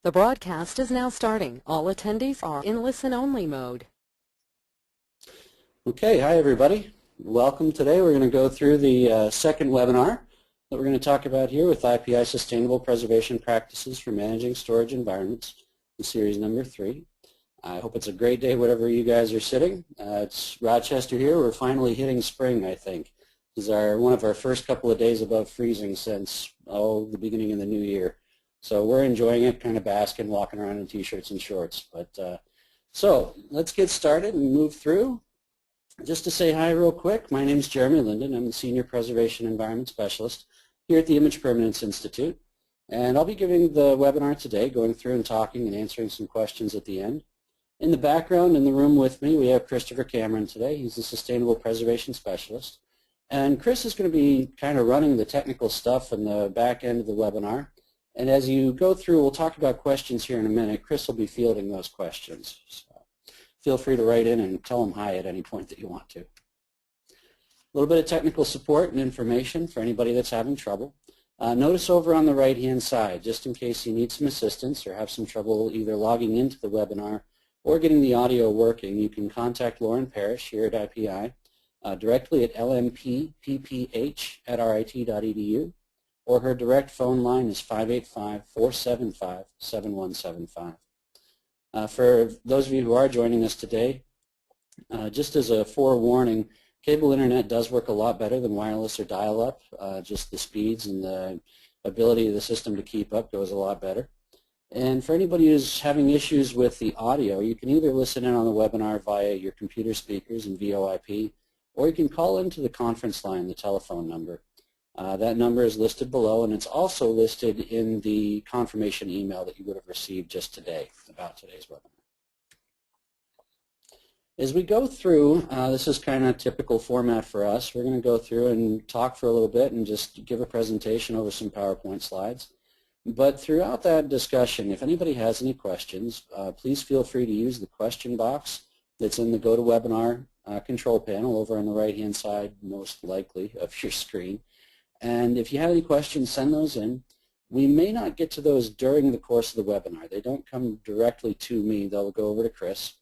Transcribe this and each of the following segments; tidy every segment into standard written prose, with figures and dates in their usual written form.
The broadcast is now starting. All attendees are in listen-only mode. Okay, hi everybody. Welcome. Today we're going to go through the second webinar that we're going to talk about here with IPI Sustainable Preservation Practices for Managing Storage Environments in series number 3. I hope it's a great day wherever you guys are sitting. It's Rochester here. We're finally hitting spring, I think. This is one of our first couple of days above freezing since, the beginning of the new year. So we're enjoying it, kind of basking, walking around in t-shirts and shorts. But so let's get started and move through. Just to say hi real quick, my name is Jeremy Linden. I'm the Senior Preservation Environment Specialist here at the Image Permanence Institute. And I'll be giving the webinar today, going through and talking and answering some questions at the end. In the background, in the room with me, we have Christopher Cameron today. He's the Sustainable Preservation Specialist. And Chris is going to be kind of running the technical stuff in the back end of the webinar. And as you go through, we'll talk about questions here in a minute. Chris will be fielding those questions. So feel free to write in and tell him hi at any point that you want to. A little bit of technical support and information for anybody that's having trouble. Notice over on the right-hand side, just in case you need some assistance or have some trouble either logging into the webinar or getting the audio working, you can contact Lauren Parrish here at IPI directly at lmppph@rit.edu. or her direct phone line is 585-475-7175. For those of you who are joining us today, just as a forewarning, cable internet does work a lot better than wireless or dial-up. Just the speeds and the ability of the system to keep up goes a lot better. And for anybody who's having issues with the audio, you can either listen in on the webinar via your computer speakers and VoIP, or you can call into the conference line, the telephone number. That number is listed below, and it's also listed in the confirmation email that you would have received just today about today's webinar. As we go through, this is kind of typical format for us. We're going to go through and talk for a little bit and just give a presentation over some PowerPoint slides. But throughout that discussion, if anybody has any questions, please feel free to use the question box that's in the GoToWebinar control panel over on the right-hand side, most likely, of your screen. And if you have any questions, send those in. We may not get to those during the course of the webinar. They don't come directly to me. They'll go over to Chris.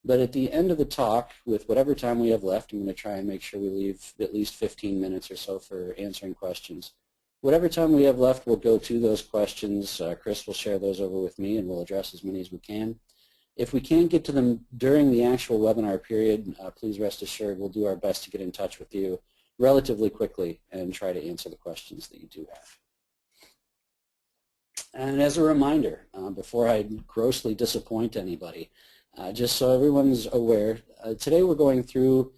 But at the end of the talk, with whatever time we have left, I'm going to try and make sure we leave at least 15 minutes or so for answering questions. Whatever time we have left, we'll go to those questions. Chris will share those over with me, and we'll address as many as we can. If we can't get to them during the actual webinar period, please rest assured we'll do our best to get in touch with you relatively quickly and try to answer the questions that you do have. And as a reminder, before I grossly disappoint anybody, just so everyone's aware, today we're going through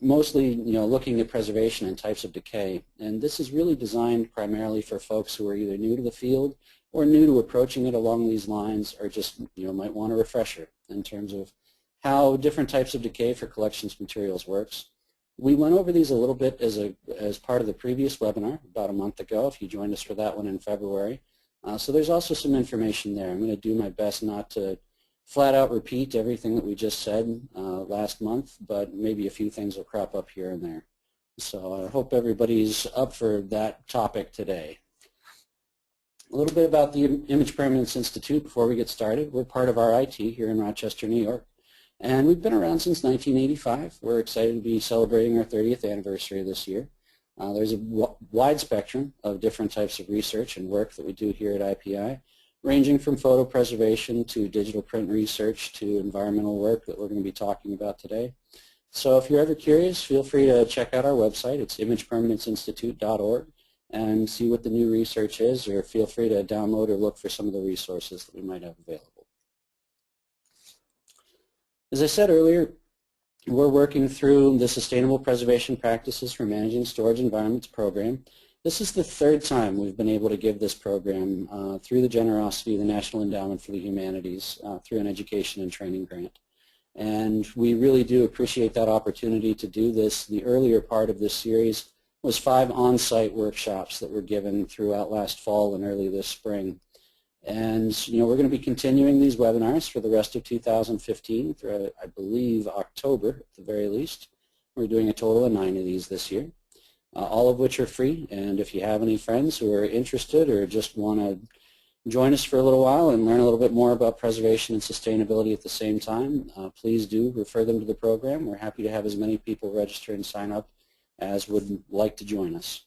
mostly looking at preservation and types of decay, and this is really designed primarily for folks who are either new to the field or new to approaching it along these lines, or just might want a refresher in terms of how different types of decay for collections materials works. We went over these a little bit as part of the previous webinar about a month ago, if you joined us for that one in February. So there's also some information there. I'm going to do my best not to flat out repeat everything that we just said last month, but maybe a few things will crop up here and there. So I hope everybody's up for that topic today. A little bit about the Image Permanence Institute before we get started. We're part of RIT here in Rochester, New York. And we've been around since 1985. We're excited to be celebrating our 30th anniversary this year. There's a wide spectrum of different types of research and work that we do here at IPI, ranging from photo preservation to digital print research to environmental work that we're going to be talking about today. So if you're ever curious, feel free to check out our website. It's imagepermanenceinstitute.org and see what the new research is, or feel free to download or look for some of the resources that we might have available. As I said earlier, we're working through the Sustainable Preservation Practices for Managing Storage Environments program. This is the third time we've been able to give this program through the generosity of the National Endowment for the Humanities through an education and training grant. And we really do appreciate that opportunity to do this. The earlier part of this series was 5 on-site workshops that were given throughout last fall and early this spring. And we're going to be continuing these webinars for the rest of 2015 through, I believe, October at the very least. We're doing a total of 9 of these this year, all of which are free. And if you have any friends who are interested or just want to join us for a little while and learn a little bit more about preservation and sustainability at the same time, please do refer them to the program. We're happy to have as many people register and sign up as would like to join us.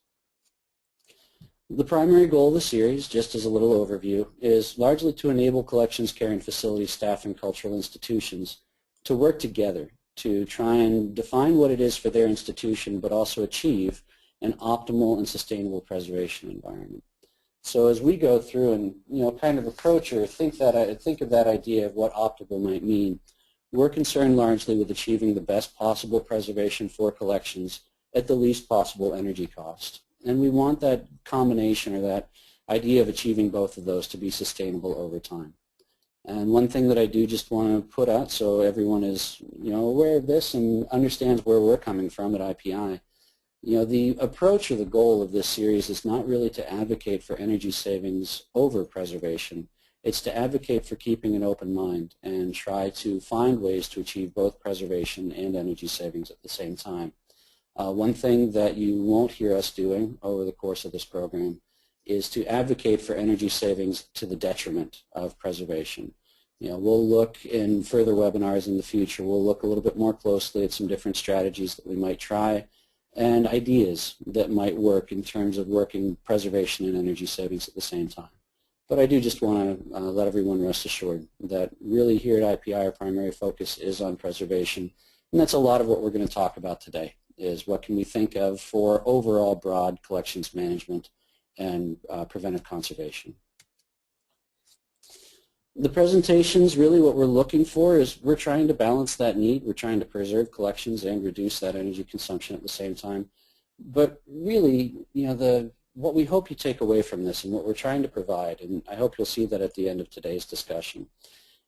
The primary goal of the series, just as a little overview, is largely to enable collections, care, and facility staff and cultural institutions to work together to try and define what it is for their institution, but also achieve an optimal and sustainable preservation environment. So as we go through and kind of approach or think of that idea of what optimal might mean, we're concerned largely with achieving the best possible preservation for collections at the least possible energy cost. And we want that combination or that idea of achieving both of those to be sustainable over time. And one thing that I do just want to put out so everyone is aware of this and understands where we're coming from at IPI. The approach or the goal of this series is not really to advocate for energy savings over preservation. It's to advocate for keeping an open mind and try to find ways to achieve both preservation and energy savings at the same time. One thing that you won't hear us doing over the course of this program is to advocate for energy savings to the detriment of preservation. We'll look in further webinars in the future, we'll look a little bit more closely at some different strategies that we might try and ideas that might work in terms of working preservation and energy savings at the same time. But I do just want to let everyone rest assured that really here at IPI our primary focus is on preservation, and that's a lot of what we're going to talk about today, is what can we think of for overall broad collections management and preventive conservation. The presentations, really what we're looking for is we're trying to balance that need. We're trying to preserve collections and reduce that energy consumption at the same time. But really, what we hope you take away from this and what we're trying to provide, and I hope you'll see that at the end of today's discussion,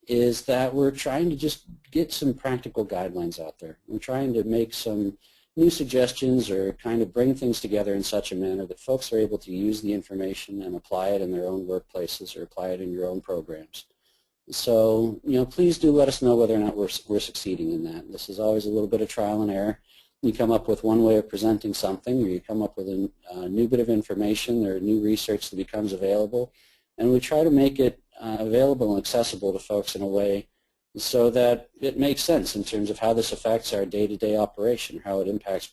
is that we're trying to just get some practical guidelines out there. We're trying to make some new suggestions or kind of bring things together in such a manner that folks are able to use the information and apply it in their own workplaces or apply it in your own programs. So, please do let us know whether or not we're succeeding in that. This is always a little bit of trial and error. You come up with one way of presenting something, or you come up with a new bit of information or new research that becomes available, and we try to make it available and accessible to folks in a way so that it makes sense in terms of how this affects our day-to-day operation, how it impacts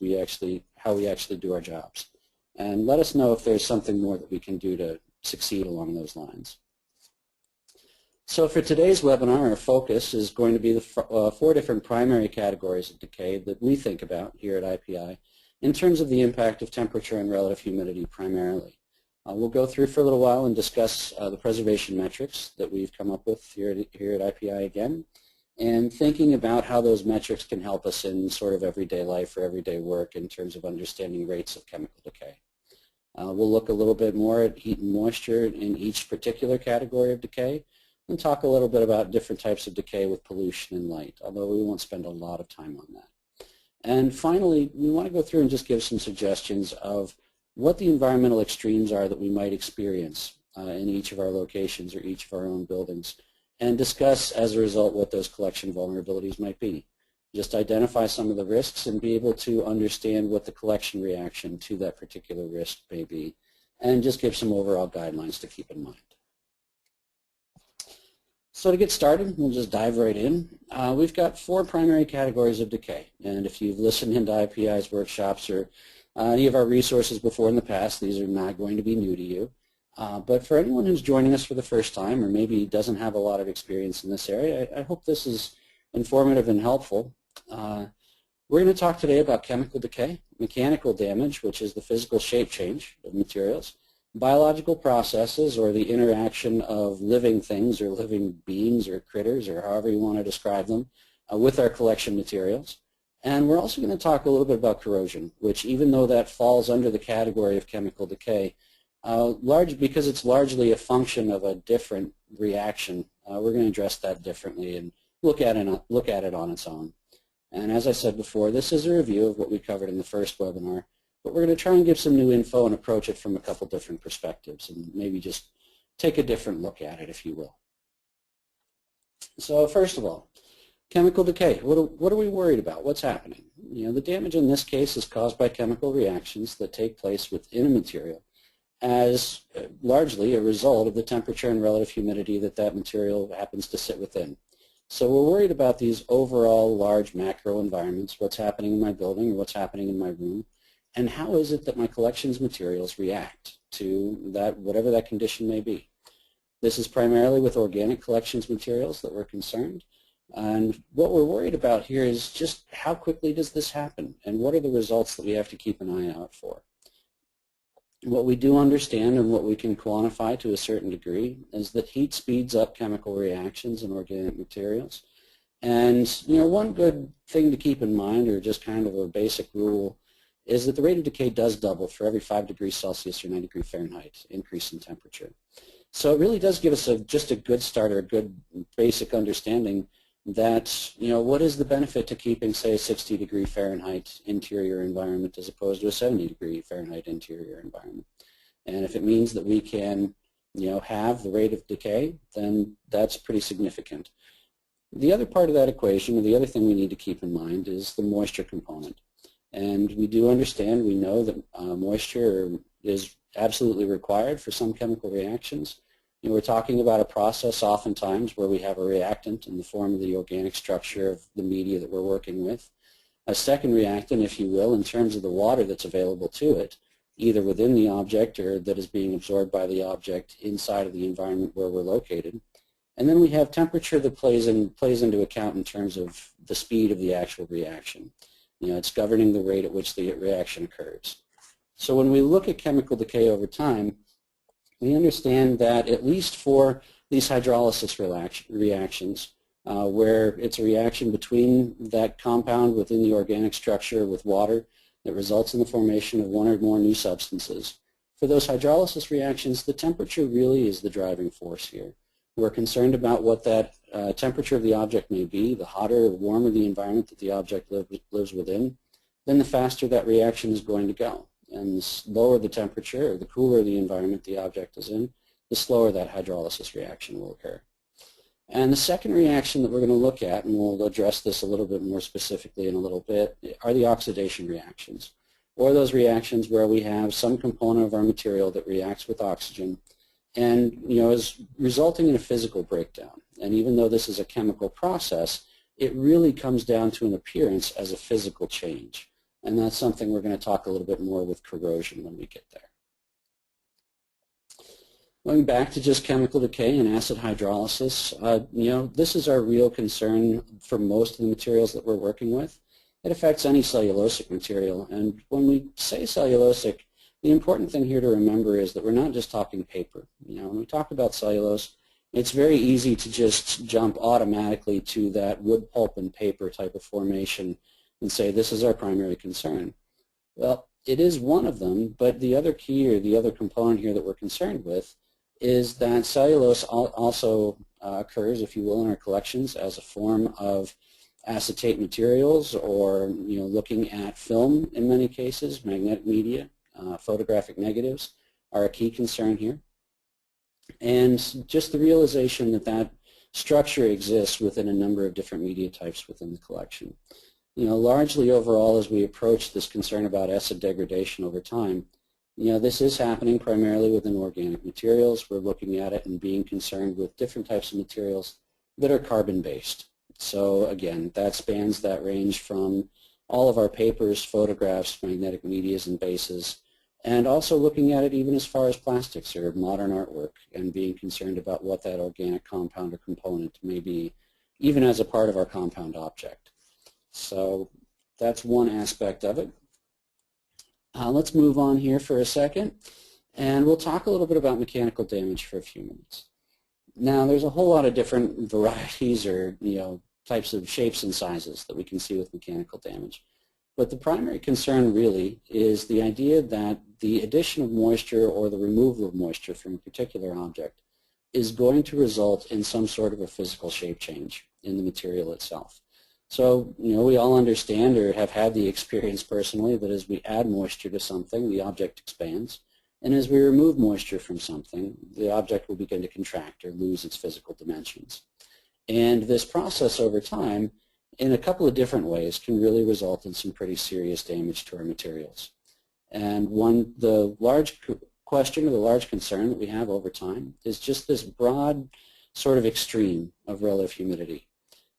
how we actually do our jobs. And let us know if there's something more that we can do to succeed along those lines. So for today's webinar, our focus is going to be the four different primary categories of decay that we think about here at IPI in terms of the impact of temperature and relative humidity primarily. We'll go through for a little while and discuss the preservation metrics that we've come up with here at IPI again, and thinking about how those metrics can help us in sort of everyday life or everyday work in terms of understanding rates of chemical decay. We'll look a little bit more at heat and moisture in each particular category of decay, and talk a little bit about different types of decay with pollution and light, although we won't spend a lot of time on that. And finally, we want to go through and just give some suggestions of what the environmental extremes are that we might experience in each of our locations or each of our own buildings, and discuss as a result what those collection vulnerabilities might be. Just identify some of the risks and be able to understand what the collection reaction to that particular risk may be, and just give some overall guidelines to keep in mind. So to get started, we'll just dive right in. We've got four primary categories of decay, and if you've listened into IPI's workshops or any of our resources before in the past, these are not going to be new to you. But for anyone who's joining us for the first time or maybe doesn't have a lot of experience in this area, I hope this is informative and helpful. We're going to talk today about chemical decay, mechanical damage, which is the physical shape change of materials, biological processes, or the interaction of living things or living beings or critters, or however you want to describe them, with our collection materials. And we're also going to talk a little bit about corrosion, which, even though that falls under the category of chemical decay, because it's largely a function of a different reaction, we're going to address that differently and look at it on its own. And as I said before, this is a review of what we covered in the first webinar, but we're going to try and give some new info and approach it from a couple different perspectives and maybe just take a different look at it, if you will. So first of all, chemical decay. What are we worried about? What's happening? The damage in this case is caused by chemical reactions that take place within a material as largely a result of the temperature and relative humidity that that material happens to sit within. So we're worried about these overall large macro environments, what's happening in my building, what's happening in my room, and how is it that my collections materials react to that, whatever that condition may be. This is primarily with organic collections materials that we're concerned. And what we're worried about here is just how quickly does this happen, and what are the results that we have to keep an eye out for. What we do understand and what we can quantify to a certain degree is that heat speeds up chemical reactions in organic materials. And one good thing to keep in mind, or just kind of a basic rule, is that the rate of decay does double for every 5 degrees Celsius or 9 degrees Fahrenheit increase in temperature. So it really does give us just a good start, or a good basic understanding that, what is the benefit to keeping, say, a 60 degree Fahrenheit interior environment as opposed to a 70 degree Fahrenheit interior environment. And if it means that we can, have the rate of decay, then that's pretty significant. The other part of that equation, or the other thing we need to keep in mind, is the moisture component. And we do understand, we know that moisture is absolutely required for some chemical reactions. We're talking about a process oftentimes where we have a reactant in the form of the organic structure of the media that we're working with. A second reactant, if you will, in terms of the water that's available to it, either within the object or that is being absorbed by the object inside of the environment where we're located. And then we have temperature that plays into account in terms of the speed of the actual reaction. It's governing the rate at which the reaction occurs. So when we look at chemical decay over time, we understand that at least for these hydrolysis reactions, where it's a reaction between that compound within the organic structure with water that results in the formation of one or more new substances, for those hydrolysis reactions, the temperature really is the driving force here. We're concerned about what that temperature of the object may be. The hotter or warmer the environment that the object lives within, then the faster that reaction is going to go. And the lower the temperature, or the cooler the environment the object is in, the slower that hydrolysis reaction will occur. And the second reaction that we're going to look at, and we'll address this a little bit more specifically in a little bit, are the oxidation reactions, or those reactions where we have some component of our material that reacts with oxygen and is resulting in a physical breakdown. And even though this is a chemical process, it really comes down to an appearance as a physical change. And that's something we're going to talk a little bit more with corrosion when we get there. Going back to just chemical decay and acid hydrolysis, this is our real concern for most of the materials that we're working with. It affects any cellulosic material. And when we say cellulosic, the important thing here to remember is that we're not just talking paper. When we talk about cellulose, it's very easy to just jump automatically to that wood, pulp, and paper type of formation and say this is our primary concern. Well, it is one of them, but the other key, or the other component here that we're concerned with, is that cellulose also occurs, if you will, in our collections as a form of acetate materials, or looking at film in many cases, magnetic media, photographic negatives are a key concern here. And just the realization that that structure exists within a number of different media types within the collection. Largely overall, as we approach this concern about acid degradation over time, this is happening primarily within organic materials. We're looking at it and being concerned with different types of materials that are carbon-based. So again, that spans that range from all of our papers, photographs, magnetic medias, and bases, and also looking at it even as far as plastics or modern artwork, and being concerned about what that organic compound or component may be, even as a part of our compound object. So that's one aspect of it. Let's move on here for a second, and we'll talk a little bit about mechanical damage for a few minutes. Now, there's a whole lot of different varieties or types of shapes and sizes that we can see with mechanical damage. But the primary concern really is the idea that the addition of moisture or the removal of moisture from a particular object is going to result in some sort of a physical shape change in the material itself. So, we all understand or have had the experience personally that as we add moisture to something, the object expands. And as we remove moisture from something, the object will begin to contract or lose its physical dimensions. And this process over time, in a couple of different ways, can really result in some pretty serious damage to our materials. And the large question or the large concern that we have over time is just this broad sort of extreme of relative humidity.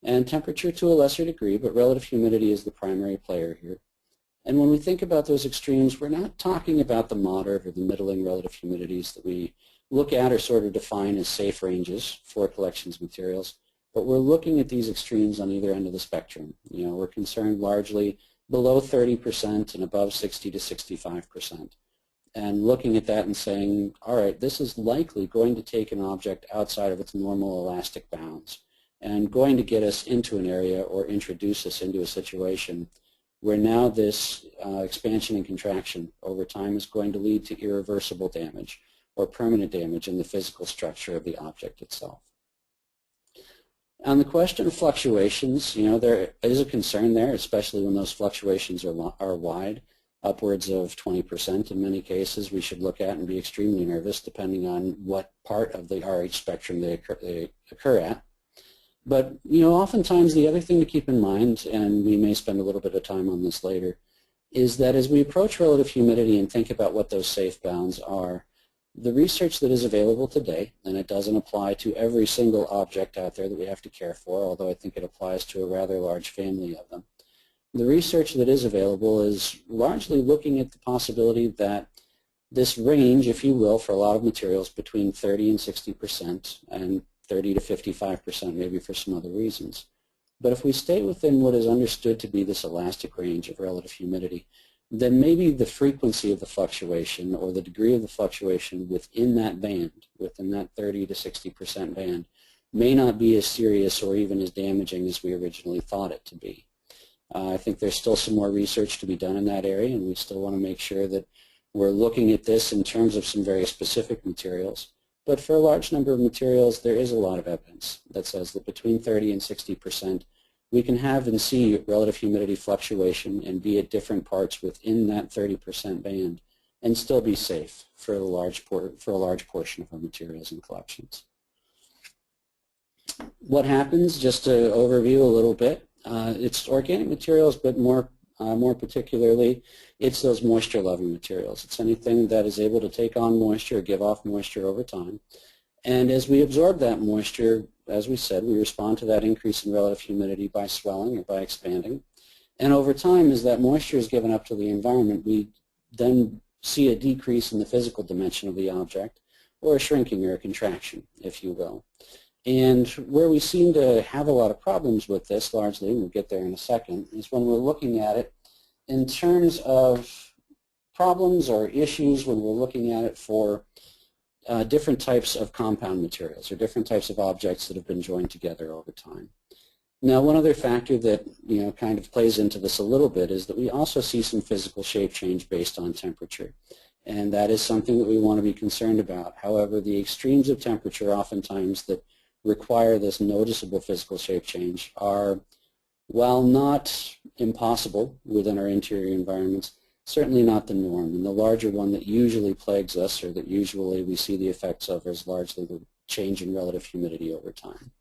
And temperature to a lesser degree, but relative humidity is the primary player here. And when we think about those extremes, we're not talking about the moderate or the middling relative humidities that we look at or sort of define as safe ranges for collections materials, but we're looking at these extremes on either end of the spectrum. We're concerned largely below 30% and above 60 to 65%. And looking at that and saying, all right, this is likely going to take an object outside of its normal elastic bounds and going to get us into an area or introduce us into a situation where now this expansion and contraction over time is going to lead to irreversible damage or permanent damage in the physical structure of the object itself. On the question of fluctuations, there is a concern there, especially when those fluctuations are wide, upwards of 20% in many cases. We should look at and be extremely nervous depending on what part of the RH spectrum they occur at. But oftentimes the other thing to keep in mind, and we may spend a little bit of time on this later, is that as we approach relative humidity and think about what those safe bounds are, the research that is available today, and it doesn't apply to every single object out there that we have to care for, although I think it applies to a rather large family of them. The research that is available is largely looking at the possibility that this range, if you will, for a lot of materials between 30 and 60% and 30 to 55% maybe for some other reasons. But if we stay within what is understood to be this elastic range of relative humidity, then maybe the frequency of the fluctuation or the degree of the fluctuation within that band, within that 30 to 60% band, may not be as serious or even as damaging as we originally thought it to be. I think there's still some more research to be done in that area, and we still want to make sure that we're looking at this in terms of some very specific materials. But for a large number of materials, there is a lot of evidence that says that between 30 and 60%, we can have and see relative humidity fluctuation and be at different parts within that 30% band and still be safe for a large portion of our materials and collections. What happens, just to overview a little bit, it's organic materials, but more particularly, it's those moisture-loving materials. It's anything that is able to take on moisture or give off moisture over time. And as we absorb that moisture, as we said, we respond to that increase in relative humidity by swelling or by expanding. And over time, as that moisture is given up to the environment, we then see a decrease in the physical dimension of the object, or a shrinking or a contraction, if you will. And where we seem to have a lot of problems with this, largely, and we'll get there in a second, is when we're looking at it in terms of problems or issues when we're looking at it for different types of compound materials or different types of objects that have been joined together over time. Now, one other factor that kind of plays into this a little bit is that we also see some physical shape change based on temperature. And that is something that we want to be concerned about. However, the extremes of temperature oftentimes that require this noticeable physical shape change are, while not impossible within our interior environments, certainly not the norm. And the larger one that usually plagues us, or that usually we see the effects of, is largely the change in relative humidity over time.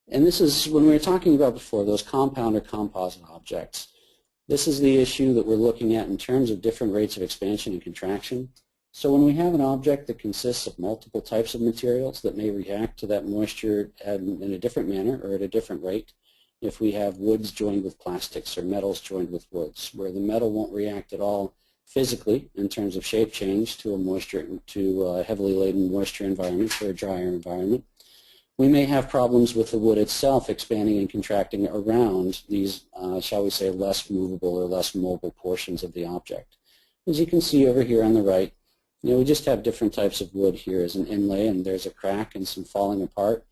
And this is, when we were talking about before, those compound or composite objects, this is the issue that we're looking at in terms of different rates of expansion and contraction. So when we have an object that consists of multiple types of materials that may react to that moisture in a different manner or at a different rate, if we have woods joined with plastics or metals joined with woods, where the metal won't react at all physically in terms of shape change to a heavily laden moisture environment or a drier environment, we may have problems with the wood itself expanding and contracting around these, shall we say, less movable or less mobile portions of the object. As you can see over here on the right, we just have different types of wood here as an inlay, and there's a crack and some falling apart.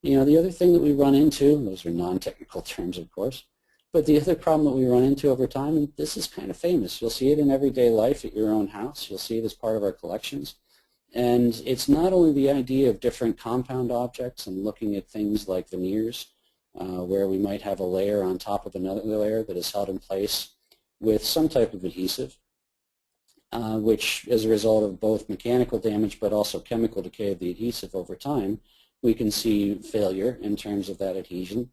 The other thing that we run into, those are non-technical terms, of course, but the other problem that we run into over time, and this is kind of famous, you'll see it in everyday life at your own house, you'll see it as part of our collections, and it's not only the idea of different compound objects and looking at things like veneers, where we might have a layer on top of another layer that is held in place with some type of adhesive, which as a result of both mechanical damage but also chemical decay of the adhesive over time, we can see failure in terms of that adhesion.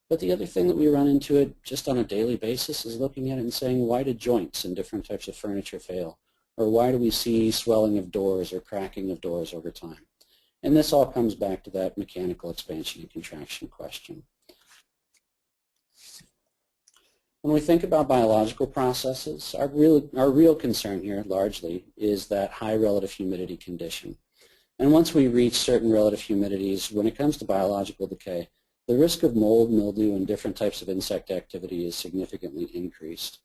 But the other thing that we run into it just on a daily basis is looking at it and saying, why do joints in different types of furniture fail? Or why do we see swelling of doors or cracking of doors over time? And this all comes back to that mechanical expansion and contraction question. When we think about biological processes, our real concern here largely is that high relative humidity condition. And once we reach certain relative humidities, when it comes to biological decay, the risk of mold, mildew, and different types of insect activity is significantly increased.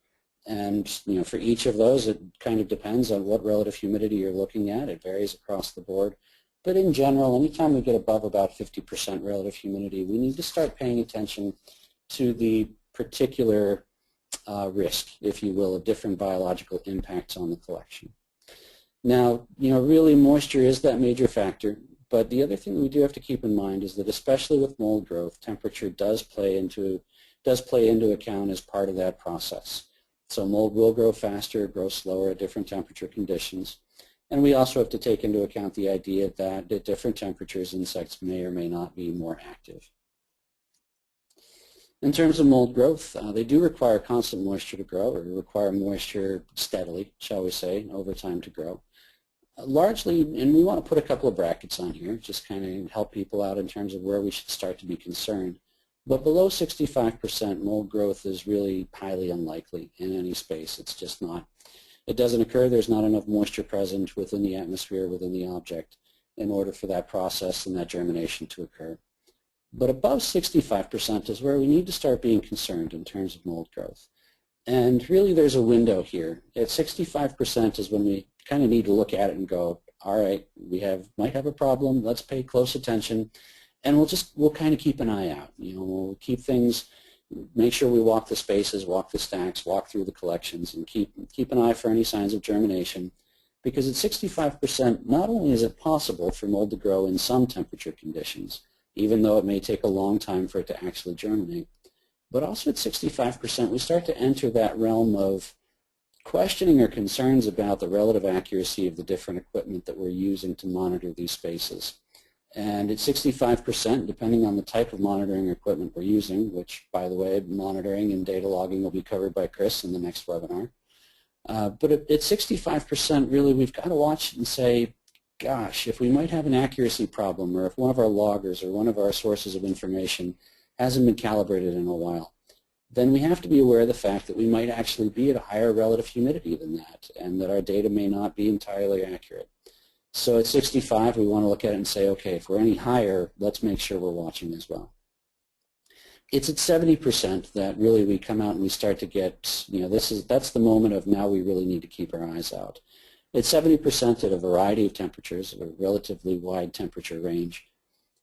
And for each of those, it kind of depends on what relative humidity you're looking at. It varies across the board. But in general, anytime we get above about 50% relative humidity, we need to start paying attention to the particular risk, if you will, of different biological impacts on the collection. Now, really moisture is that major factor, but the other thing that we do have to keep in mind is that especially with mold growth, temperature does play into account as part of that process. So mold will grow faster, grow slower at different temperature conditions. And we also have to take into account the idea that at different temperatures, insects may or may not be more active. In terms of mold growth, they do require constant moisture to grow, or require moisture steadily, shall we say, over time to grow. Largely, and we want to put a couple of brackets on here, just kind of help people out in terms of where we should start to be concerned. But below 65%, mold growth is really highly unlikely in any space. It's just not. It doesn't occur. There's not enough moisture present within the atmosphere, within the object, in order for that process and that germination to occur. But above 65% is where we need to start being concerned in terms of mold growth. And really there's a window here. At 65% is when we kind of need to look at it and go, all right, we might have a problem, let's pay close attention, and we'll kind of keep an eye out. We'll keep things, make sure we walk the spaces, walk the stacks, walk through the collections, and keep an eye for any signs of germination. Because at 65%, not only is it possible for mold to grow in some temperature conditions, even though it may take a long time for it to actually germinate, but also at 65%, we start to enter that realm of questioning or concerns about the relative accuracy of the different equipment that we're using to monitor these spaces. And at 65%, depending on the type of monitoring equipment we're using, which, by the way, monitoring and data logging will be covered by Chris in the next webinar, but at 65%, really, we've got to watch and say, gosh, if we might have an accuracy problem, or if one of our loggers or one of our sources of information hasn't been calibrated in a while, then we have to be aware of the fact that we might actually be at a higher relative humidity than that, and that our data may not be entirely accurate. So at 65, we want to look at it and say, okay, if we're any higher, let's make sure we're watching as well. It's at 70% that really we come out and we start to get, that's the moment of now we really need to keep our eyes out. At 70% at a variety of temperatures, a relatively wide temperature range,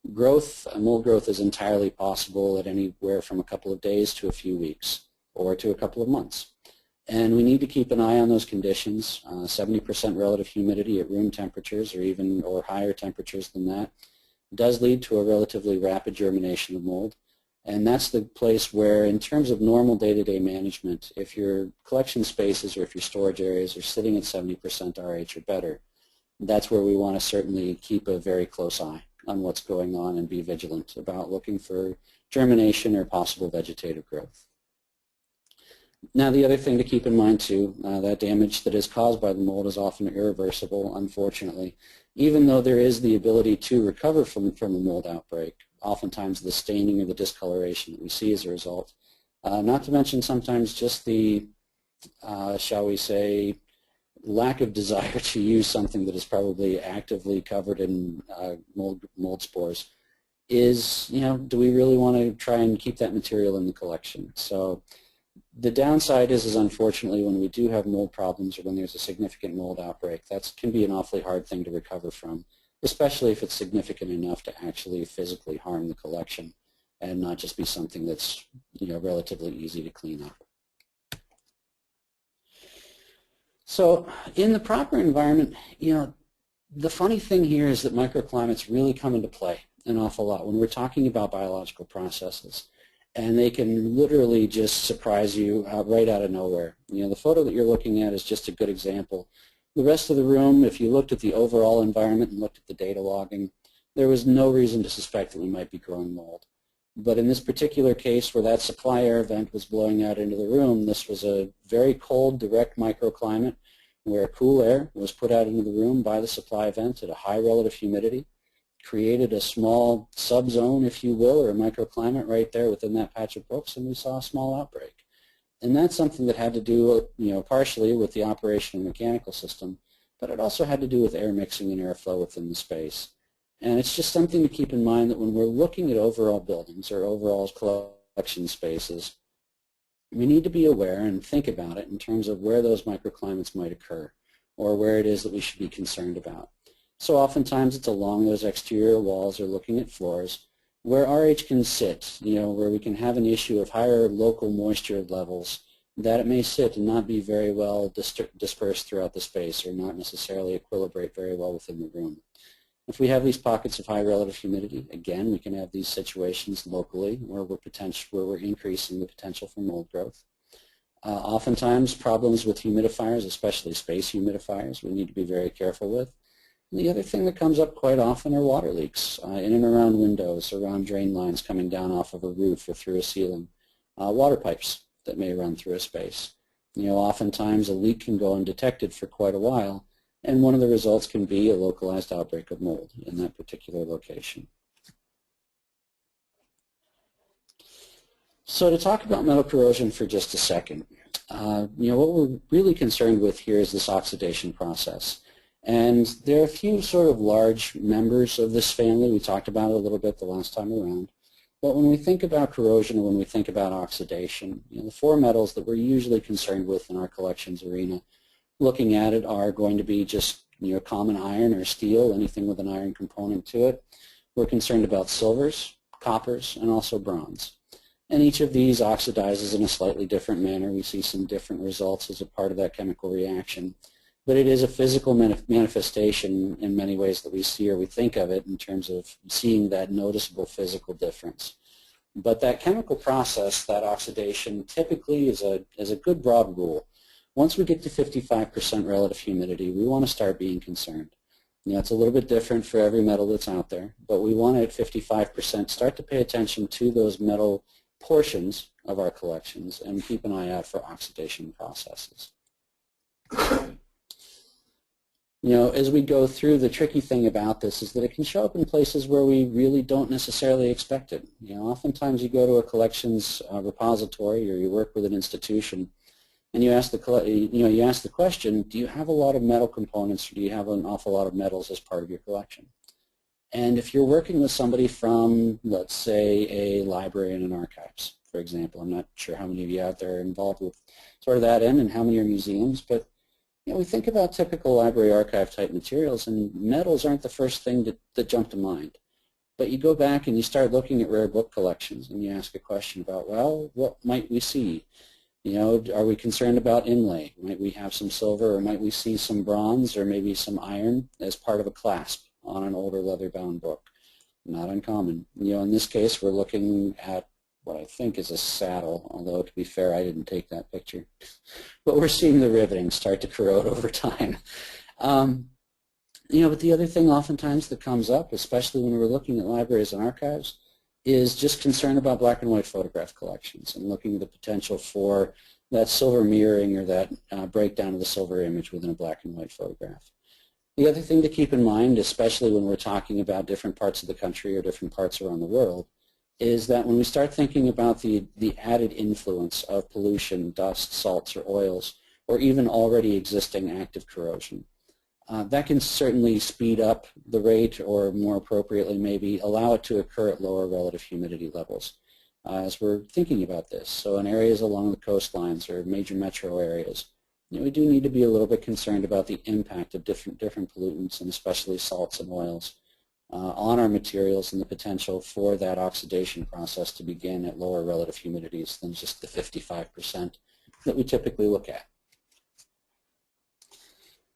mold growth is entirely possible at anywhere from a couple of days to a few weeks or to a couple of months. And we need to keep an eye on those conditions. 70% relative humidity at room temperatures or higher temperatures than that does lead to a relatively rapid germination of mold. And that's the place where, in terms of normal day-to-day management, if your collection spaces or if your storage areas are sitting at 70% RH or better, that's where we want to certainly keep a very close eye on what's going on and be vigilant about looking for germination or possible vegetative growth. Now, the other thing to keep in mind, too, that damage that is caused by the mold is often irreversible, unfortunately. Even though there is the ability to recover from a mold outbreak, oftentimes the staining or the discoloration that we see as a result, not to mention sometimes just the, shall we say, lack of desire to use something that is probably actively covered in mold spores, is, do we really want to try and keep that material in the collection? So the downside is unfortunately when we do have mold problems or when there's a significant mold outbreak, that can be an awfully hard thing to recover from, especially if it's significant enough to actually physically harm the collection and not just be something that's relatively easy to clean up. So in the proper environment, the funny thing here is that microclimates really come into play an awful lot when we're talking about biological processes. And they can literally just surprise you right out of nowhere. The photo that you're looking at is just a good example. The rest of the room, if you looked at the overall environment and looked at the data logging, there was no reason to suspect that we might be growing mold. But in this particular case where that supply air vent was blowing out into the room, this was a very cold, direct microclimate where cool air was put out into the room by the supply vent at a high relative humidity, created a small subzone, if you will, or a microclimate right there within that patch of books, and we saw a small outbreak. And that's something that had to do, partially with the operation of the mechanical system, but it also had to do with air mixing and airflow within the space. And it's just something to keep in mind that when we're looking at overall buildings or overall collection spaces, we need to be aware and think about it in terms of where those microclimates might occur or where it is that we should be concerned about. So oftentimes it's along those exterior walls or looking at floors where RH can sit, where we can have an issue of higher local moisture levels, that it may sit and not be very well dispersed throughout the space or not necessarily equilibrate very well within the room. If we have these pockets of high relative humidity, again, we can have these situations locally where we're increasing the potential for mold growth. Oftentimes, problems with humidifiers, especially space humidifiers, we need to be very careful with. And the other thing that comes up quite often are water leaks in and around windows, around drain lines coming down off of a roof or through a ceiling, water pipes that may run through a space. Oftentimes a leak can go undetected for quite a while, and one of the results can be a localized outbreak of mold in that particular location. So to talk about metal corrosion for just a second, what we're really concerned with here is this oxidation process. And there are a few sort of large members of this family. We talked about it a little bit the last time around. But when we think about corrosion or when we think about oxidation, the four metals that we're usually concerned with in our collections arena, looking at it, are going to be just common iron or steel, anything with an iron component to it. We're concerned about silvers, coppers, and also bronze. And each of these oxidizes in a slightly different manner. We see some different results as a part of that chemical reaction. But it is a physical manifestation in many ways that we see or we think of it in terms of seeing that noticeable physical difference. But that chemical process, that oxidation, typically is a good broad rule. Once we get to 55% relative humidity, we want to start being concerned. It's a little bit different for every metal that's out there, but we want to, at 55%, start to pay attention to those metal portions of our collections and keep an eye out for oxidation processes. As we go through, the tricky thing about this is that it can show up in places where we really don't necessarily expect it. Oftentimes you go to a collections repository or you work with an institution, and you ask the question, do you have a lot of metal components or do you have an awful lot of metals as part of your collection? And if you're working with somebody from, let's say, a library and an archives, for example, I'm not sure how many of you out there are involved with sort of that end and how many are museums, but we think about typical library archive type materials, and metals aren't the first thing that jump to mind. But you go back and you start looking at rare book collections and you ask a question about, well, what might we see? Are we concerned about inlay? Might we have some silver, or might we see some bronze or maybe some iron as part of a clasp on an older leather-bound book? Not uncommon. In this case, we're looking at what I think is a saddle, although to be fair, I didn't take that picture. But we're seeing the riveting start to corrode over time. But the other thing oftentimes that comes up, especially when we're looking at libraries and archives, is just concern about black and white photograph collections and looking at the potential for that silver mirroring or that breakdown of the silver image within a black and white photograph. The other thing to keep in mind, especially when we're talking about different parts of the country or different parts around the world, is that when we start thinking about the added influence of pollution, dust, salts, or oils, or even already existing active corrosion, that can certainly speed up the rate, or more appropriately maybe allow it to occur at lower relative humidity levels as we're thinking about this. So in areas along the coastlines or major metro areas, we do need to be a little bit concerned about the impact of different pollutants, and especially salts and oils, on our materials, and the potential for that oxidation process to begin at lower relative humidities than just the 55% that we typically look at.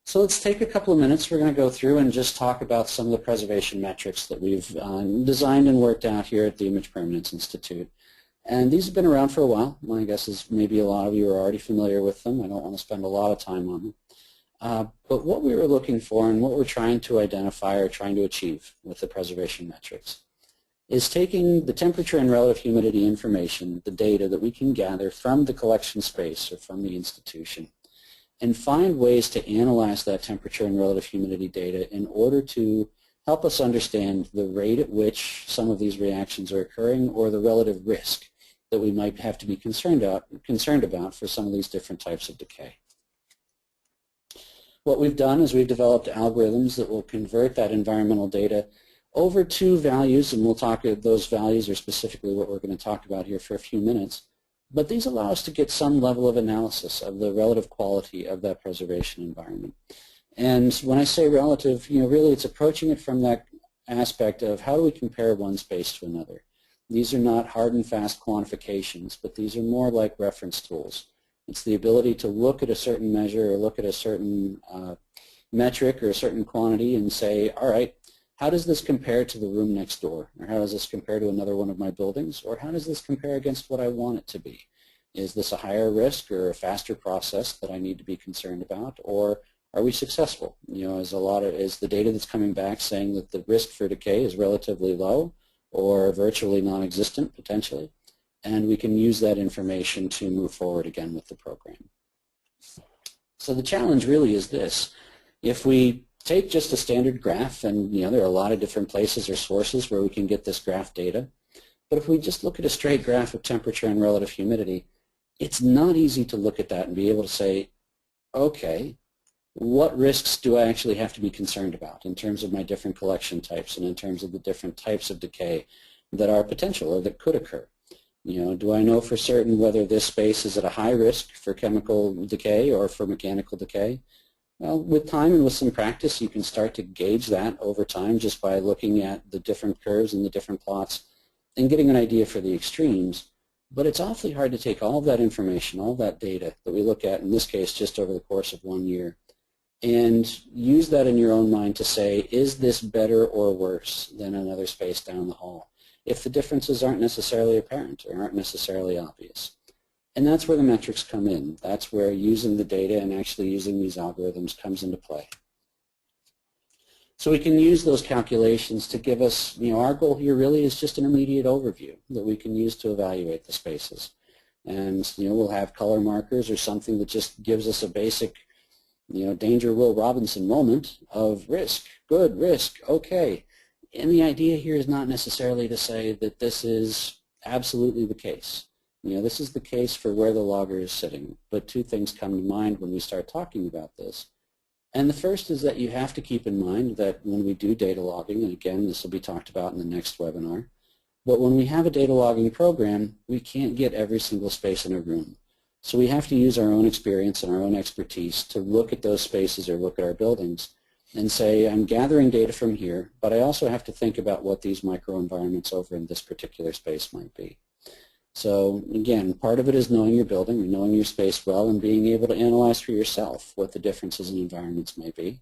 So let's take a couple of minutes. We're going to go through and just talk about some of the preservation metrics that we've designed and worked out here at the Image Permanence Institute. And these have been around for a while. My guess is maybe a lot of you are already familiar with them. I don't want to spend a lot of time on them. But what we were looking for and what we're trying to identify or trying to achieve with the preservation metrics is taking the temperature and relative humidity information, the data that we can gather from the collection space or from the institution, and find ways to analyze that temperature and relative humidity data in order to help us understand the rate at which some of these reactions are occurring or the relative risk that we might have to be concerned about for some of these different types of decay. What we've done is we've developed algorithms that will convert that environmental data over to values, and we'll talk those values are specifically what we're going to talk about here for a few minutes. But these allow us to get some level of analysis of the relative quality of that preservation environment. And when I say relative, really it's approaching it from that aspect of how do we compare one space to another. These are not hard and fast quantifications, but these are more like reference tools. It's the ability to look at a certain measure or look at a certain metric or a certain quantity and say, all right, how does this compare to the room next door? Or how does this compare to another one of my buildings? Or how does this compare against what I want it to be? Is this a higher risk or a faster process that I need to be concerned about? Or are we successful? Is the data that's coming back saying that the risk for decay is relatively low or virtually non-existent potentially? And we can use that information to move forward again with the program. So the challenge really is this. If we take just a standard graph, and there are a lot of different places or sources where we can get this graph data, but if we just look at a straight graph of temperature and relative humidity, it's not easy to look at that and be able to say, okay, what risks do I actually have to be concerned about in terms of my different collection types and in terms of the different types of decay that are potential or that could occur? Do I know for certain whether this space is at a high risk for chemical decay or for mechanical decay? Well, with time and with some practice, you can start to gauge that over time just by looking at the different curves and the different plots and getting an idea for the extremes. But it's awfully hard to take all of that information, all of that data that we look at, in this case, just over the course of 1 year, and use that in your own mind to say, is this better or worse than another space down the hall? If the differences aren't necessarily apparent or aren't necessarily obvious. And that's where the metrics come in. That's where using the data and actually using these algorithms comes into play. So we can use those calculations to give us, our goal here really is just an immediate overview that we can use to evaluate the spaces. And, we'll have color markers or something that just gives us a basic, danger Will Robinson moment of risk, good, risk, okay. And the idea here is not necessarily to say that this is absolutely the case. This is the case for where the logger is sitting, but two things come to mind when we start talking about this. And the first is that you have to keep in mind that when we do data logging, and again, this will be talked about in the next webinar, but when we have a data logging program, we can't get every single space in a room. So we have to use our own experience and our own expertise to look at those spaces or look at our buildings and say, I'm gathering data from here, but I also have to think about what these microenvironments over in this particular space might be. So again, part of it is knowing your building and knowing your space well and being able to analyze for yourself what the differences in environments may be.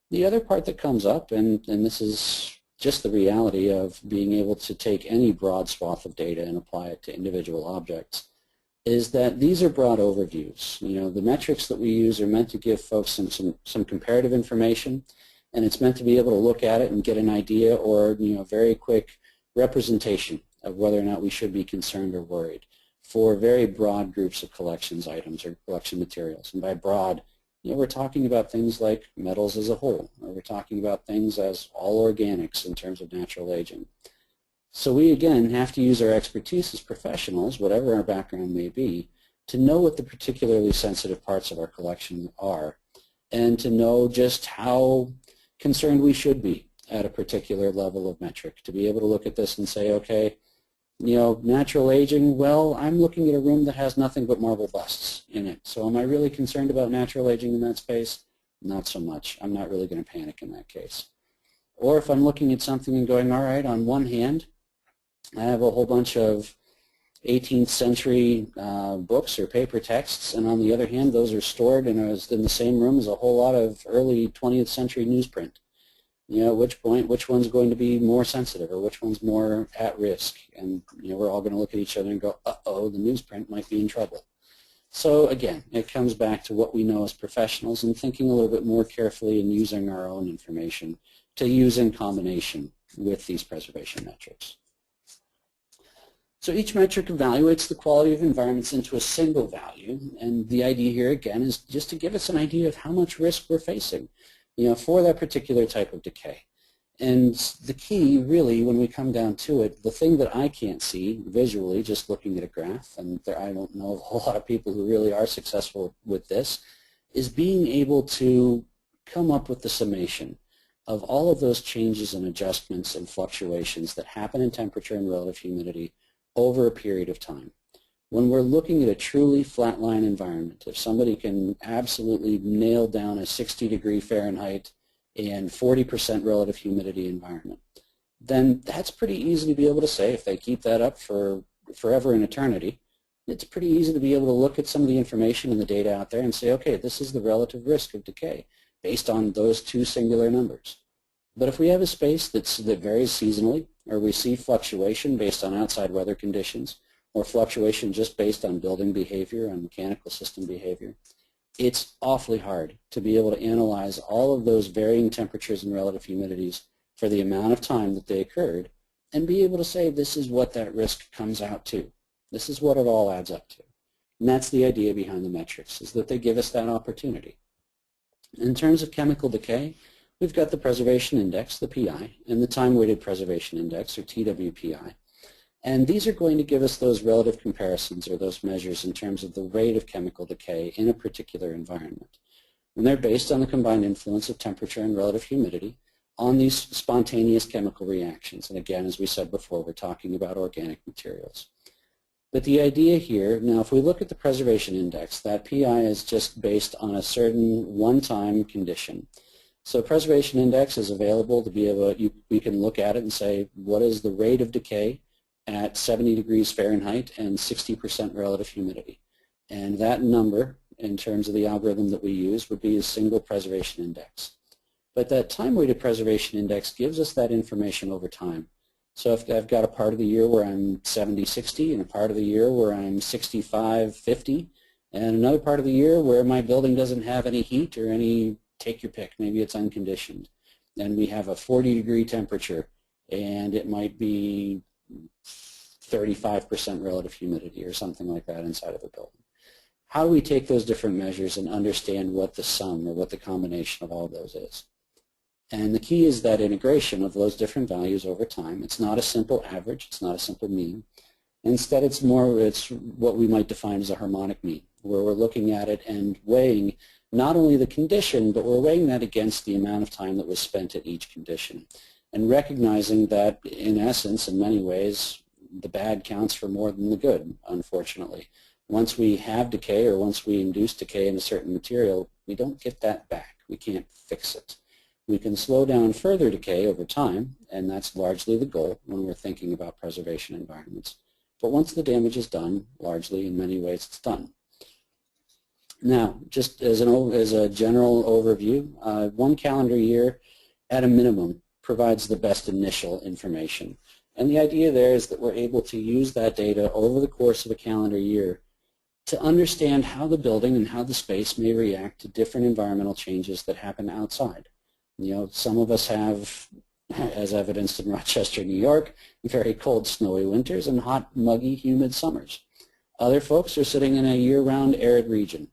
The other part that comes up, and this is just the reality of being able to take any broad swath of data and apply it to individual objects, is that these are broad overviews. The metrics that we use are meant to give folks some comparative information, and it's meant to be able to look at it and get an idea or very quick representation of whether or not we should be concerned or worried for very broad groups of collections items or collection materials. And by broad, we're talking about things like metals as a whole, or we're talking about things as all organics in terms of natural aging. So we, again, have to use our expertise as professionals, whatever our background may be, to know what the particularly sensitive parts of our collection are and to know just how concerned we should be at a particular level of metric, to be able to look at this and say, okay, natural aging, well, I'm looking at a room that has nothing but marble busts in it. So am I really concerned about natural aging in that space? Not so much. I'm not really going to panic in that case. Or if I'm looking at something and going, all right, on one hand, I have a whole bunch of 18th century books or paper texts, and on the other hand, those are stored in the same room as a whole lot of early 20th century newsprint. At which point, which one's going to be more sensitive or which one's more at risk? And we're all going to look at each other and go, uh-oh, the newsprint might be in trouble. So again, it comes back to what we know as professionals and thinking a little bit more carefully and using our own information to use in combination with these preservation metrics. So each metric evaluates the quality of environments into a single value, and the idea here again is just to give us an idea of how much risk we're facing, for that particular type of decay. And the key, really, when we come down to it, the thing that I can't see visually just looking at a graph, and I don't know of a whole lot of people who really are successful with this, is being able to come up with the summation of all of those changes and adjustments and fluctuations that happen in temperature and relative humidity over a period of time. When we're looking at a truly flatline environment, if somebody can absolutely nail down a 60 Fahrenheit and 40% relative humidity environment, then that's pretty easy to be able to say if they keep that up for forever and eternity. It's pretty easy to be able to look at some of the information and the data out there and say, okay, this is the relative risk of decay based on those two singular numbers. But if we have a space that varies seasonally, or we see fluctuation based on outside weather conditions, or fluctuation just based on building behavior and mechanical system behavior, it's awfully hard to be able to analyze all of those varying temperatures and relative humidities for the amount of time that they occurred and be able to say this is what that risk comes out to. This is what it all adds up to. And that's the idea behind the metrics, is that they give us that opportunity. In terms of chemical decay, we've got the preservation index, the PI, and the time-weighted preservation index, or TWPI. And these are going to give us those relative comparisons, or those measures in terms of the rate of chemical decay in a particular environment. And they're based on the combined influence of temperature and relative humidity on these spontaneous chemical reactions. And again, as we said before, we're talking about organic materials. But the idea here, now if we look at the preservation index, that PI is just based on a certain one-time condition. So preservation index is available to be able, we can look at it and say, what is the rate of decay at 70 Fahrenheit and 60% relative humidity? And that number, in terms of the algorithm that we use, would be a single preservation index. But that time-weighted preservation index gives us that information over time. So if I've got a part of the year where I'm 70-60 and a part of the year where I'm 65-50 and another part of the year where my building doesn't have any heat or any, take your pick, maybe it's unconditioned, and we have a 40-degree temperature and it might be 35% relative humidity or something like that inside of a building. How do we take those different measures and understand what the sum or what the combination of all of those is? And the key is that integration of those different values over time. It's not a simple average. It's not a simple mean. Instead, it's what we might define as a harmonic mean, where we're looking at it and weighing not only the condition, but we're weighing that against the amount of time that was spent at each condition, and recognizing that, in essence, in many ways, the bad counts for more than the good, unfortunately. Once we have decay or once we induce decay in a certain material, we don't get that back. We can't fix it. We can slow down further decay over time, and that's largely the goal when we're thinking about preservation environments. But once the damage is done, largely in many ways it's done. Now, just as a general overview, 1 calendar year at a minimum provides the best initial information. And the idea there is that we're able to use that data over the course of a calendar year to understand how the building and how the space may react to different environmental changes that happen outside. Some of us have, as evidenced in Rochester, New York, very cold, snowy winters and hot, muggy, humid summers. Other folks are sitting in a year-round arid region.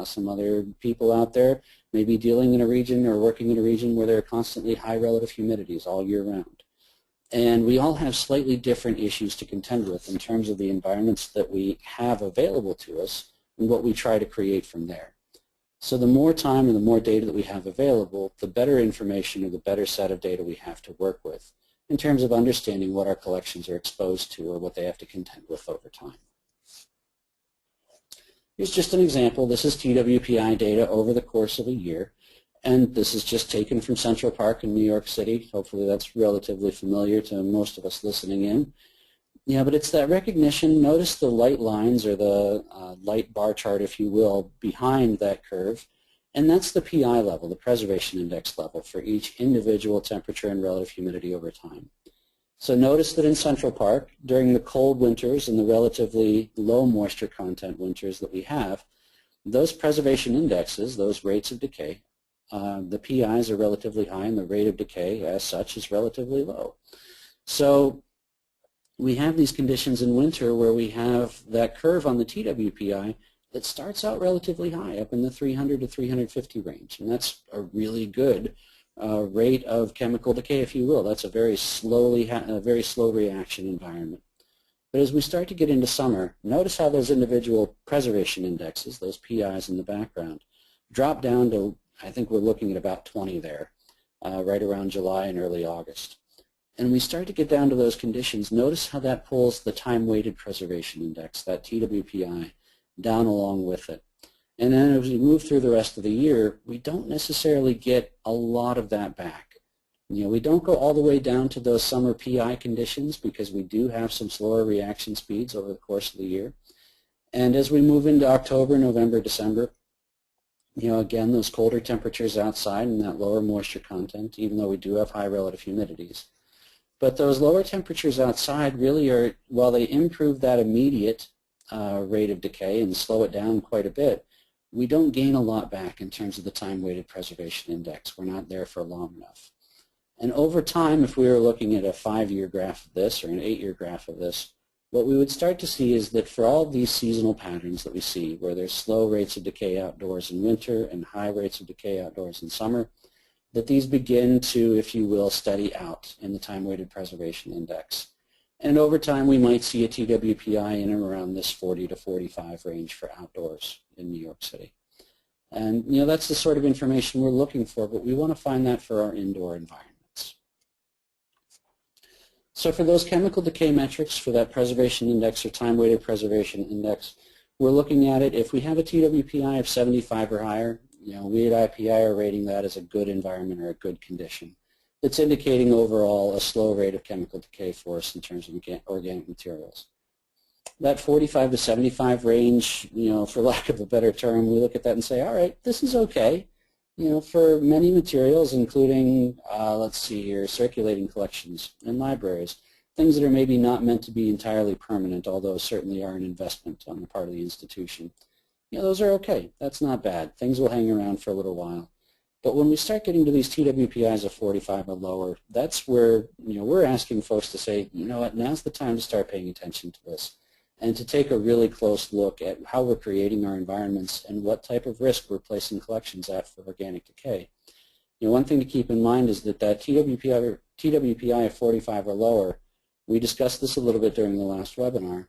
Some other people out there may be dealing in a region or working in a region where there are constantly high relative humidities all year round. And we all have slightly different issues to contend with in terms of the environments that we have available to us and what we try to create from there. So the more time and the more data that we have available, the better information or the better set of data we have to work with in terms of understanding what our collections are exposed to or what they have to contend with over time. Here's just an example. This is TWPI data over the course of a year, and this is just taken from Central Park in New York City. Hopefully that's relatively familiar to most of us listening in. Yeah, but it's that recognition. Notice the light lines or the light bar chart, if you will, behind that curve, and that's the PI level, the preservation index level for each individual temperature and relative humidity over time. So notice that in Central Park, during the cold winters and the relatively low moisture content winters that we have, those preservation indexes, those rates of decay, the PIs are relatively high and the rate of decay as such is relatively low. So we have these conditions in winter where we have that curve on the TWPI that starts out relatively high, up in the 300 to 350 range, and that's a really good rate of chemical decay, if you will. That's a very slow reaction environment. But as we start to get into summer, notice how those individual preservation indexes, those PIs in the background, drop down to, I think we're looking at about 20 there, right around July and early August. And we start to get down to those conditions. Notice how that pulls the time-weighted preservation index, that TWPI, down along with it. And then as we move through the rest of the year, we don't necessarily get a lot of that back. We don't go all the way down to those summer PI conditions because we do have some slower reaction speeds over the course of the year. And as we move into October, November, December, again, those colder temperatures outside and that lower moisture content, even though we do have high relative humidities. But those lower temperatures outside really are, while they improve that immediate rate of decay and slow it down quite a bit, we don't gain a lot back in terms of the time-weighted preservation index. We're not there for long enough. And over time, if we were looking at a 5-year graph of this or an 8-year graph of this, what we would start to see is that for all of these seasonal patterns that we see, where there's slow rates of decay outdoors in winter and high rates of decay outdoors in summer, that these begin to, if you will, steady out in the time-weighted preservation index. And over time, we might see a TWPI in and around this 40 to 45 range for outdoors in New York City. And that's the sort of information we're looking for, but we want to find that for our indoor environments. So for those chemical decay metrics, for that preservation index or time-weighted preservation index, we're looking at it. If we have a TWPI of 75 or higher, we at IPI are rating that as a good environment or a good condition. It's indicating overall a slow rate of chemical decay for us in terms of organic materials. That 45 to 75 range, for lack of a better term, we look at that and say, all right, this is okay. For many materials, including, let's see here, circulating collections and libraries, things that are maybe not meant to be entirely permanent, although certainly are an investment on the part of the institution. Those are okay. That's not bad. Things will hang around for a little while. But when we start getting to these TWPIs of 45 or lower, that's where we're asking folks to say, you know what, now's the time to start paying attention to this and to take a really close look at how we're creating our environments and what type of risk we're placing collections at for organic decay. One thing to keep in mind is that TWPI of 45 or lower, we discussed this a little bit during the last webinar,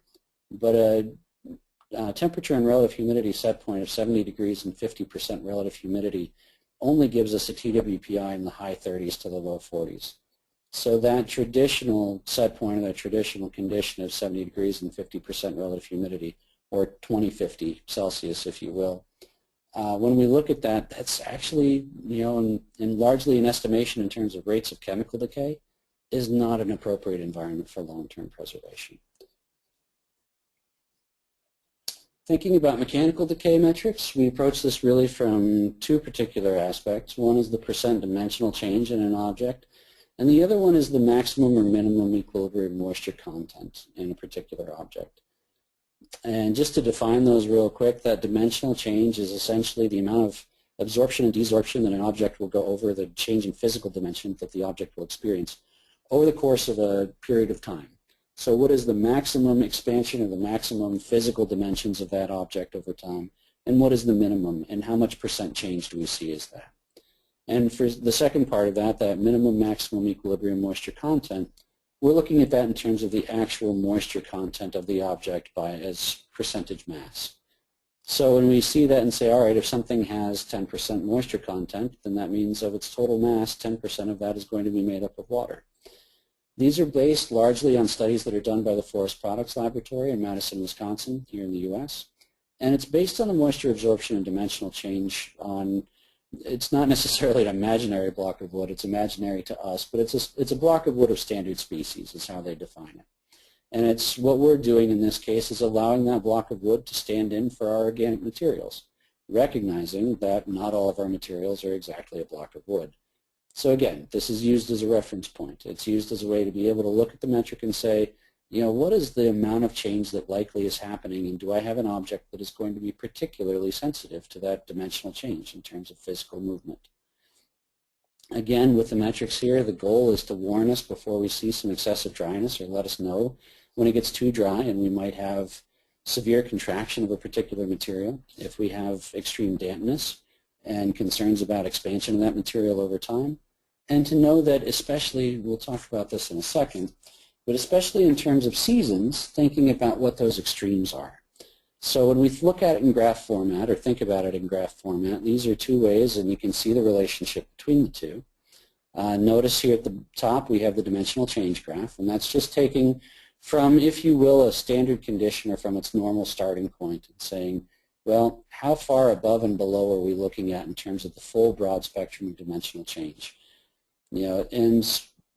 but a temperature and relative humidity set point of 70 degrees and 50% relative humidity only gives us a TWPI in the high 30s to the low 40s. So that traditional set point, or that traditional condition of 70 degrees and 50% relative humidity, or 2050 Celsius, if you will, when we look at that, that's actually, in largely an estimation in terms of rates of chemical decay, is not an appropriate environment for long-term preservation. Thinking about mechanical decay metrics, we approach this really from two particular aspects. One is the percent dimensional change in an object, and the other one is the maximum or minimum equilibrium moisture content in a particular object. And just to define those real quick, that dimensional change is essentially the amount of absorption and desorption that an object will go over, the change in physical dimension that the object will experience over the course of a period of time. So what is the maximum expansion or the maximum physical dimensions of that object over time, and what is the minimum, and how much percent change do we see as that? And for the second part of that, that minimum maximum equilibrium moisture content, we're looking at that in terms of the actual moisture content of the object as percentage mass. So when we see that and say, all right, if something has 10% moisture content, then that means of its total mass, 10% of that is going to be made up of water. These are based largely on studies that are done by the Forest Products Laboratory in Madison, Wisconsin, here in the U.S. And it's based on the moisture absorption and dimensional change on, it's not necessarily an imaginary block of wood, it's imaginary to us, but it's a block of wood of standard species is how they define it. And it's what we're doing in this case is allowing that block of wood to stand in for our organic materials, recognizing that not all of our materials are exactly a block of wood. So again, this is used as a reference point. It's used as a way to be able to look at the metric and say, what is the amount of change that likely is happening, and do I have an object that is going to be particularly sensitive to that dimensional change in terms of physical movement? Again, with the metrics here, the goal is to warn us before we see some excessive dryness, or let us know when it gets too dry and we might have severe contraction of a particular material. If we have extreme dampness and concerns about expansion of that material over time. And to know that especially, we'll talk about this in a second, but especially in terms of seasons, thinking about what those extremes are. So when we look at it in graph format, or think about it in graph format, these are two ways, and you can see the relationship between the two. Notice here at the top we have the dimensional change graph, and that's just taking from, if you will, a standard condition or from its normal starting point and saying, well, how far above and below are we looking at in terms of the full broad spectrum of dimensional change? You know, and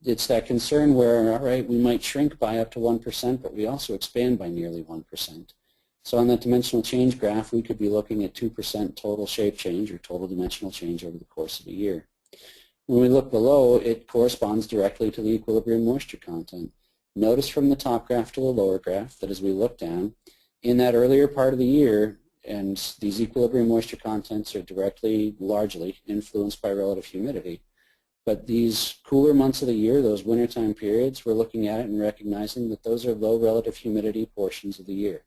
it's that concern where, all right, we might shrink by up to 1%, but we also expand by nearly 1%. So on that dimensional change graph, we could be looking at 2% total shape change or total dimensional change over the course of a year. When we look below, it corresponds directly to the equilibrium moisture content. Notice from the top graph to the lower graph that as we look down, in that earlier part of the year, and these equilibrium moisture contents are directly, largely influenced by relative humidity. But these cooler months of the year, those wintertime periods, we're looking at it and recognizing that those are low relative humidity portions of the year.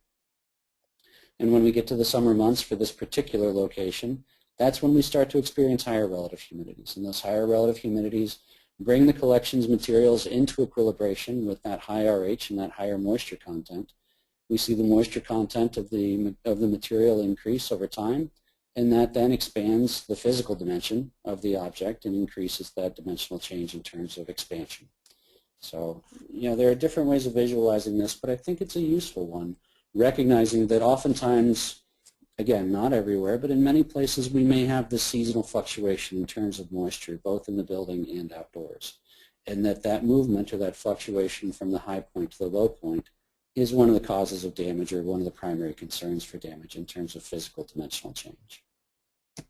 And when we get to the summer months for this particular location, that's when we start to experience higher relative humidities. And those higher relative humidities bring the collections materials into equilibration with that high RH and that higher moisture content. We see the moisture content of the material increase over time, and that then expands the physical dimension of the object and increases that dimensional change in terms of expansion. So, you know, there are different ways of visualizing this, but I think it's a useful one, recognizing that oftentimes, again, not everywhere, but in many places we may have this seasonal fluctuation in terms of moisture, both in the building and outdoors, and that movement or that fluctuation from the high point to the low point is one of the causes of damage or one of the primary concerns for damage in terms of physical dimensional change. I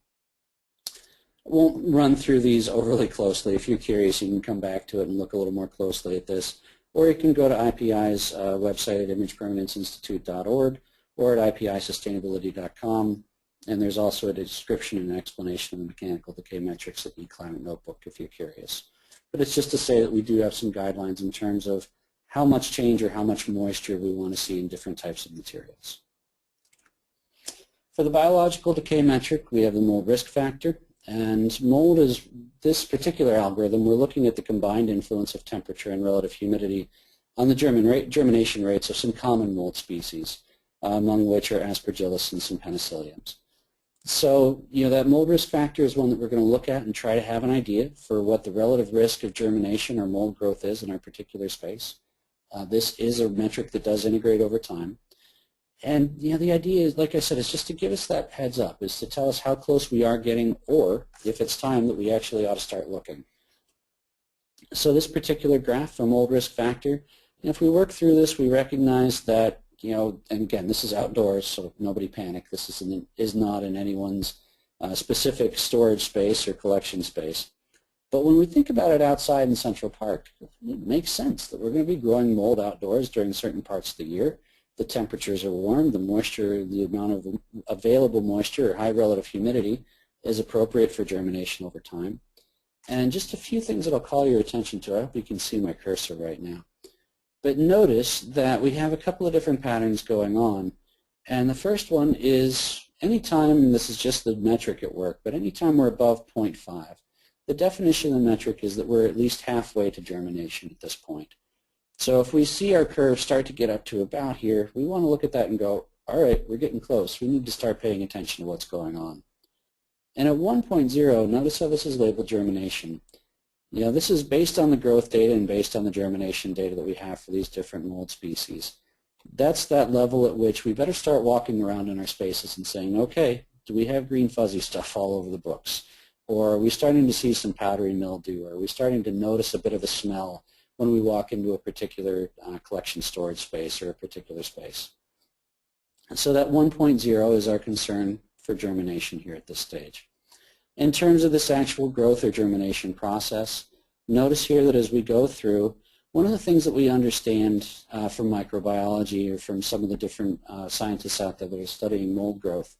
won't run through these overly closely. If you're curious, you can come back to it and look a little more closely at this, or you can go to IPI's website at imagepermanenceinstitute.org or at ipisustainability.com, and there's also a description and an explanation of the mechanical decay metrics at the Climate Notebook if you're curious. But it's just to say that we do have some guidelines in terms of how much change or how much moisture we want to see in different types of materials. For the biological decay metric, we have the mold risk factor, and mold is this particular algorithm. We're looking at the combined influence of temperature and relative humidity on the germination rates of some common mold species, among which are Aspergillus and some Penicilliums. So, you know, that mold risk factor is one that we're going to look at and try to have an idea for what the relative risk of germination or mold growth is in our particular space. This is a metric that does integrate over time. And, you know, the idea is, like I said, is just to give us that heads up, is to tell us how close we are getting, or if it's time that we actually ought to start looking. So this particular graph for mold risk factor, if we work through this, we recognize that, you know, and again, this is outdoors, so nobody panic. This is not in anyone's specific storage space or collection space. But when we think about it outside in Central Park, it makes sense that we're going to be growing mold outdoors during certain parts of the year. The temperatures are warm, the moisture, the amount of available moisture or high relative humidity is appropriate for germination over time. And just a few things that I'll call your attention to. I hope you can see my cursor right now. But notice that we have a couple of different patterns going on. And the first one is anytime, and this is just the metric at work, but anytime we're above 0.5, the definition of the metric is that we're at least halfway to germination at this point. So if we see our curve start to get up to about here, we want to look at that and go, all right, we're getting close. We need to start paying attention to what's going on. And at 1.0, notice how this is labeled germination. You know, this is based on the growth data and based on the germination data that we have for these different mold species. That's that level at which we better start walking around in our spaces and saying, okay, do we have green fuzzy stuff all over the books? Or are we starting to see some powdery mildew? Or are we starting to notice a bit of a smell when we walk into a particular collection storage space or a particular space? And so that 1.0 is our concern for germination here at this stage. In terms of this actual growth or germination process, notice here that as we go through, one of the things that we understand from microbiology or from some of the different scientists out there that are studying mold growth,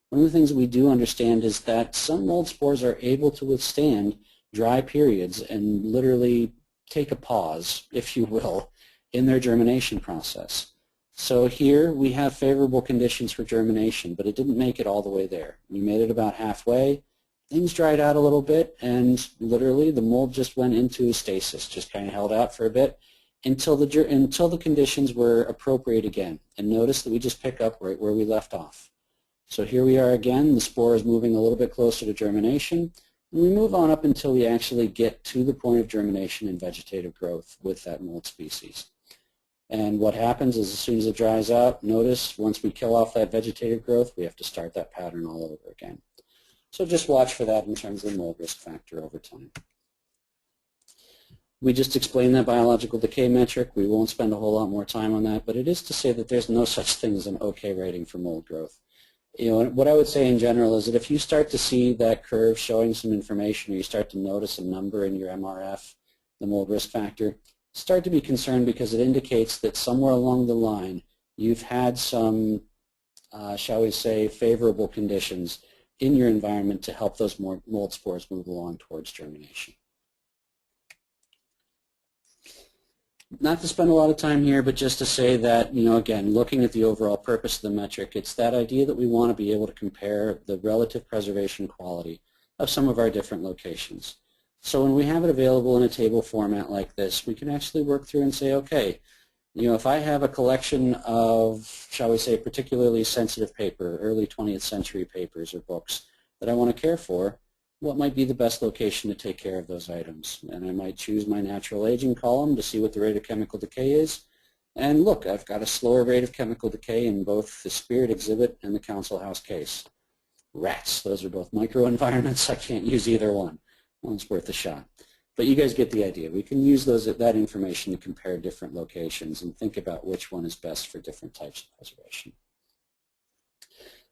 one of the things that we do understand is that some mold spores are able to withstand dry periods and literally take a pause, if you will, in their germination process. So here we have favorable conditions for germination, but it didn't make it all the way there. We made it about halfway. Things dried out a little bit, and literally the mold just went into stasis, just kind of held out for a bit until the conditions were appropriate again. And notice that we just pick up right where we left off. So here we are again. The spore is moving a little bit closer to germination. And we move on up until we actually get to the point of germination and vegetative growth with that mold species. And what happens is as soon as it dries out, notice once we kill off that vegetative growth, we have to start that pattern all over again. So just watch for that in terms of the mold risk factor over time. We just explained that biological decay metric. We won't spend a whole lot more time on that, but it is to say that there's no such thing as an OK rating for mold growth. What I would say in general is that if you start to see that curve showing some information, or you start to notice a number in your MRF, the mold risk factor, start to be concerned because it indicates that somewhere along the line you've had some, shall we say, favorable conditions in your environment to help those mold spores move along towards germination. Not to spend a lot of time here, but just to say that, again, looking at the overall purpose of the metric, it's that idea that we want to be able to compare the relative preservation quality of some of our different locations. So when we have it available in a table format like this, we can actually work through and say, okay, if I have a collection of, shall we say, particularly sensitive paper, early 20th century papers or books that I want to care for, what might be the best location to take care of those items? And I might choose my natural aging column to see what the rate of chemical decay is. And look, I've got a slower rate of chemical decay in both the Spirit exhibit and the Council House case. Rats, those are both microenvironments. I can't use either one. Well, it's worth a shot. But you guys get the idea. We can use that information to compare different locations and think about which one is best for different types of preservation.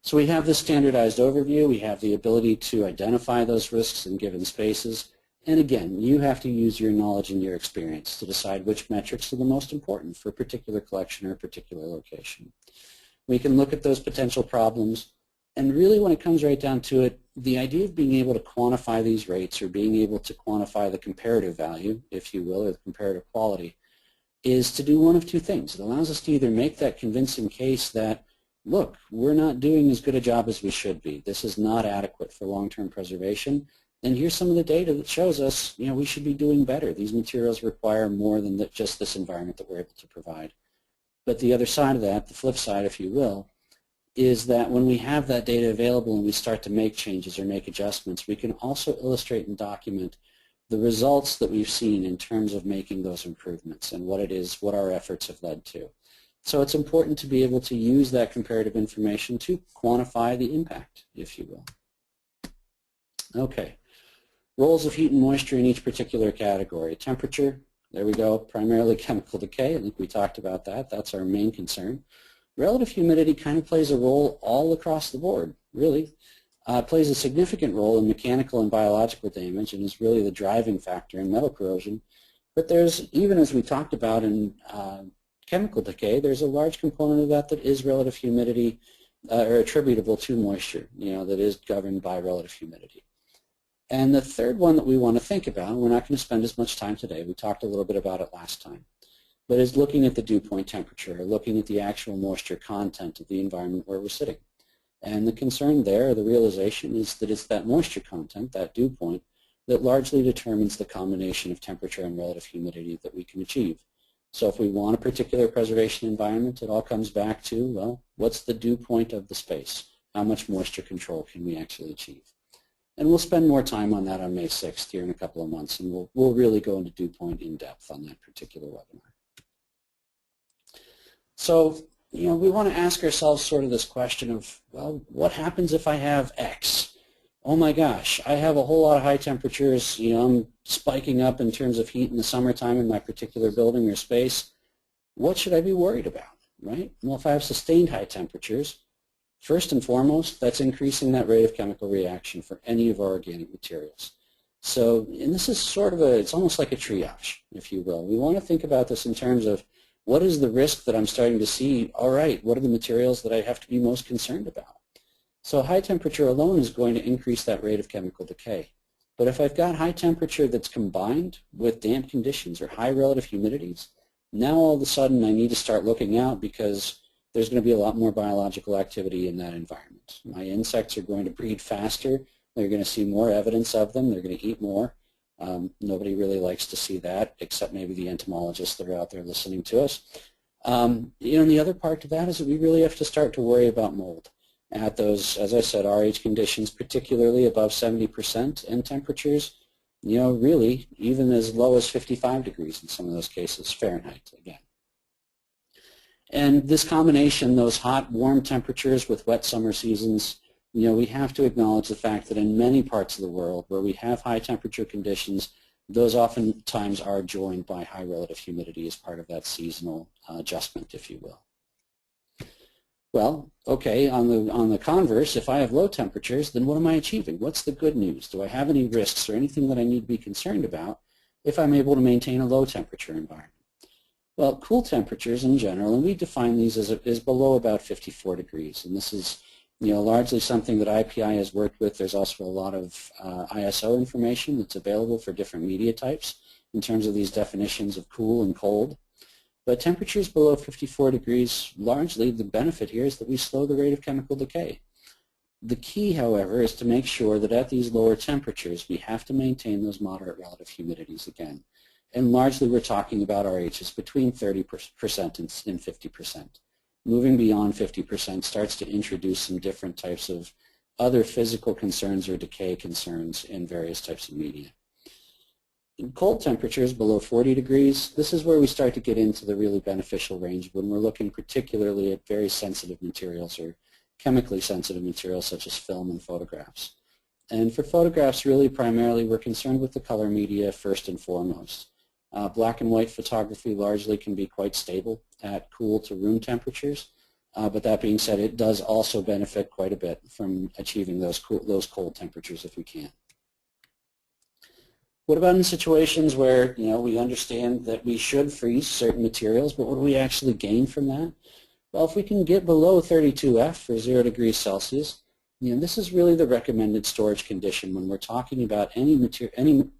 So we have this standardized overview. We have the ability to identify those risks in given spaces. And again, you have to use your knowledge and your experience to decide which metrics are the most important for a particular collection or a particular location. We can look at those potential problems. And really, when it comes right down to it, the idea of being able to quantify these rates or being able to quantify the comparative value, if you will, or the comparative quality, is to do one of two things. It allows us to either make that convincing case that, look, we're not doing as good a job as we should be. This is not adequate for long-term preservation. And here's some of the data that shows us, we should be doing better. These materials require more than just this environment that we're able to provide. But the other side of that, the flip side, if you will, is that when we have that data available and we start to make changes or make adjustments, we can also illustrate and document the results that we've seen in terms of making those improvements and what our efforts have led to. So it's important to be able to use that comparative information to quantify the impact, if you will. Okay, roles of heat and moisture in each particular category. Temperature, there we go, primarily chemical decay. I think we talked about that. That's our main concern. Relative humidity kind of plays a role all across the board, really. It plays a significant role in mechanical and biological damage and is really the driving factor in metal corrosion. But there's, even as we talked about in chemical decay, there's a large component of that is relative humidity or attributable to moisture, that is governed by relative humidity. And the third one that we want to think about, and we're not going to spend as much time today, we talked a little bit about it last time, but is looking at the dew point temperature, or looking at the actual moisture content of the environment where we're sitting. And the concern there, the realization, is that it's that moisture content, that dew point, that largely determines the combination of temperature and relative humidity that we can achieve. So if we want a particular preservation environment, it all comes back to, well, what's the dew point of the space? How much moisture control can we actually achieve? And we'll spend more time on that on May 6th here in a couple of months, and we'll really go into dew point in depth on that particular webinar. So, we want to ask ourselves sort of this question of, well, what happens if I have X? Oh my gosh, I have a whole lot of high temperatures, I'm spiking up in terms of heat in the summertime in my particular building or space. What should I be worried about, right? Well, if I have sustained high temperatures, first and foremost, that's increasing that rate of chemical reaction for any of our organic materials. So, and this is sort of it's almost like a triage, if you will. We want to think about this in terms of, what is the risk that I'm starting to see? All right, what are the materials that I have to be most concerned about? So high temperature alone is going to increase that rate of chemical decay. But if I've got high temperature that's combined with damp conditions or high relative humidities, now all of a sudden I need to start looking out because there's going to be a lot more biological activity in that environment. My insects are going to breed faster. They're going to see more evidence of them. They're going to eat more. Nobody really likes to see that, except maybe the entomologists that are out there listening to us. And the other part to that is that we really have to start to worry about mold at those, as I said, RH conditions, particularly above 70%, and temperatures, really even as low as 55 degrees in some of those cases, Fahrenheit again. And this combination, those hot, warm temperatures with wet summer seasons, we have to acknowledge the fact that in many parts of the world where we have high temperature conditions, those oftentimes are joined by high relative humidity as part of that seasonal adjustment, if you will. Well, okay, on the converse, if I have low temperatures, then what am I achieving? What's the good news? Do I have any risks or anything that I need to be concerned about if I'm able to maintain a low temperature environment? Well, cool temperatures in general, and we define these as below about 54 degrees, and this is largely something that IPI has worked with. There's also a lot of ISO information that's available for different media types in terms of these definitions of cool and cold. But temperatures below 54 degrees, largely the benefit here is that we slow the rate of chemical decay. The key, however, is to make sure that at these lower temperatures we have to maintain those moderate relative humidities again. And largely we're talking about RHs between 30% and 50%. Moving beyond 50% starts to introduce some different types of other physical concerns or decay concerns in various types of media. In cold temperatures below 40 degrees, this is where we start to get into the really beneficial range when we're looking particularly at very sensitive materials or chemically sensitive materials such as film and photographs. And for photographs, really primarily we're concerned with the color media first and foremost. Black and white photography largely can be quite stable at cool to room temperatures, but that being said, it does also benefit quite a bit from achieving those cold temperatures if we can. What about in situations where we understand that we should freeze certain materials, but what do we actually gain from that? Well, if we can get below 32F or 0 degrees Celsius, this is really the recommended storage condition when we're talking about any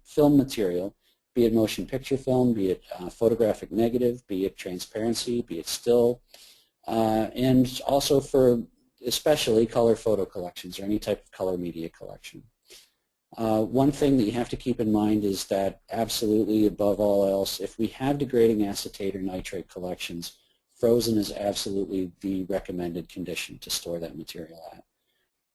film material, be it motion picture film, be it photographic negative, be it transparency, be it still, and also for especially color photo collections or any type of color media collection. One thing that you have to keep in mind is that absolutely above all else, if we have degrading acetate or nitrate collections, frozen is absolutely the recommended condition to store that material at.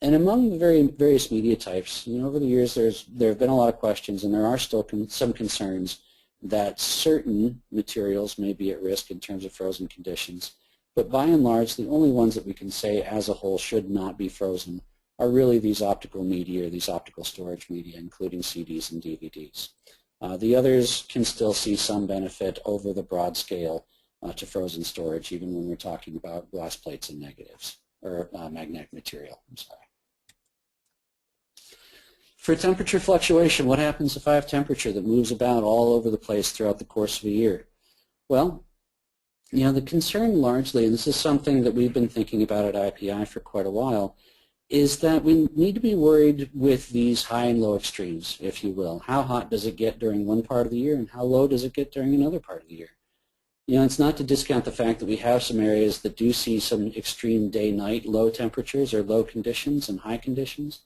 And among the various media types, over the years there have been a lot of questions, and there are still some concerns that certain materials may be at risk in terms of frozen conditions. But by and large, the only ones that we can say as a whole should not be frozen are really these optical media, these optical storage media, including CDs and DVDs. The others can still see some benefit over the broad scale to frozen storage, even when we're talking about glass plates and negatives, or magnetic material, I'm sorry. For temperature fluctuation, what happens if I have temperature that moves about all over the place throughout the course of a year? Well, the concern largely, and this is something that we've been thinking about at IPI for quite a while, is that we need to be worried with these high and low extremes, if you will. How hot does it get during one part of the year, and how low does it get during another part of the year? It's not to discount the fact that we have some areas that do see some extreme day-night low temperatures or low conditions and high conditions,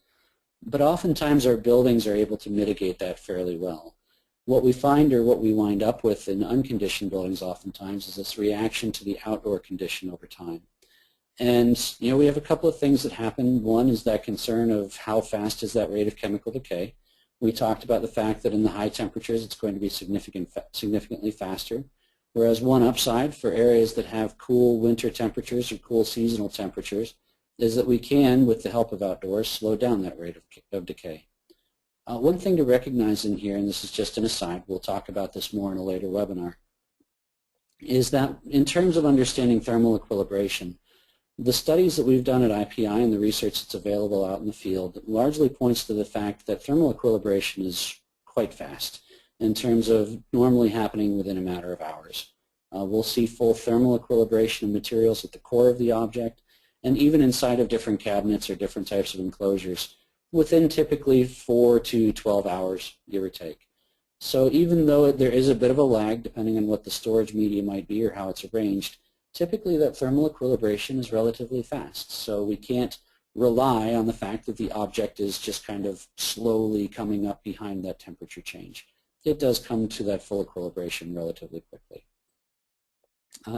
but oftentimes our buildings are able to mitigate that fairly well. What we find, or what we wind up with in unconditioned buildings oftentimes, is this reaction to the outdoor condition over time. And we have a couple of things that happen. One is that concern of how fast is that rate of chemical decay. We talked about the fact that in the high temperatures it's going to be significantly faster, whereas one upside for areas that have cool winter temperatures or cool seasonal temperatures is that we can, with the help of outdoors, slow down that rate of decay. One thing to recognize in here, and this is just an aside, we'll talk about this more in a later webinar, is that in terms of understanding thermal equilibration, the studies that we've done at IPI and the research that's available out in the field largely points to the fact that thermal equilibration is quite fast in terms of normally happening within a matter of hours. We'll see full thermal equilibration of materials at the core of the object, and even inside of different cabinets or different types of enclosures, within typically 4 to 12 hours, give or take. So even though there is a bit of a lag, depending on what the storage media might be or how it's arranged, typically that thermal equilibration is relatively fast. So we can't rely on the fact that the object is just kind of slowly coming up behind that temperature change. It does come to that full equilibration relatively quickly.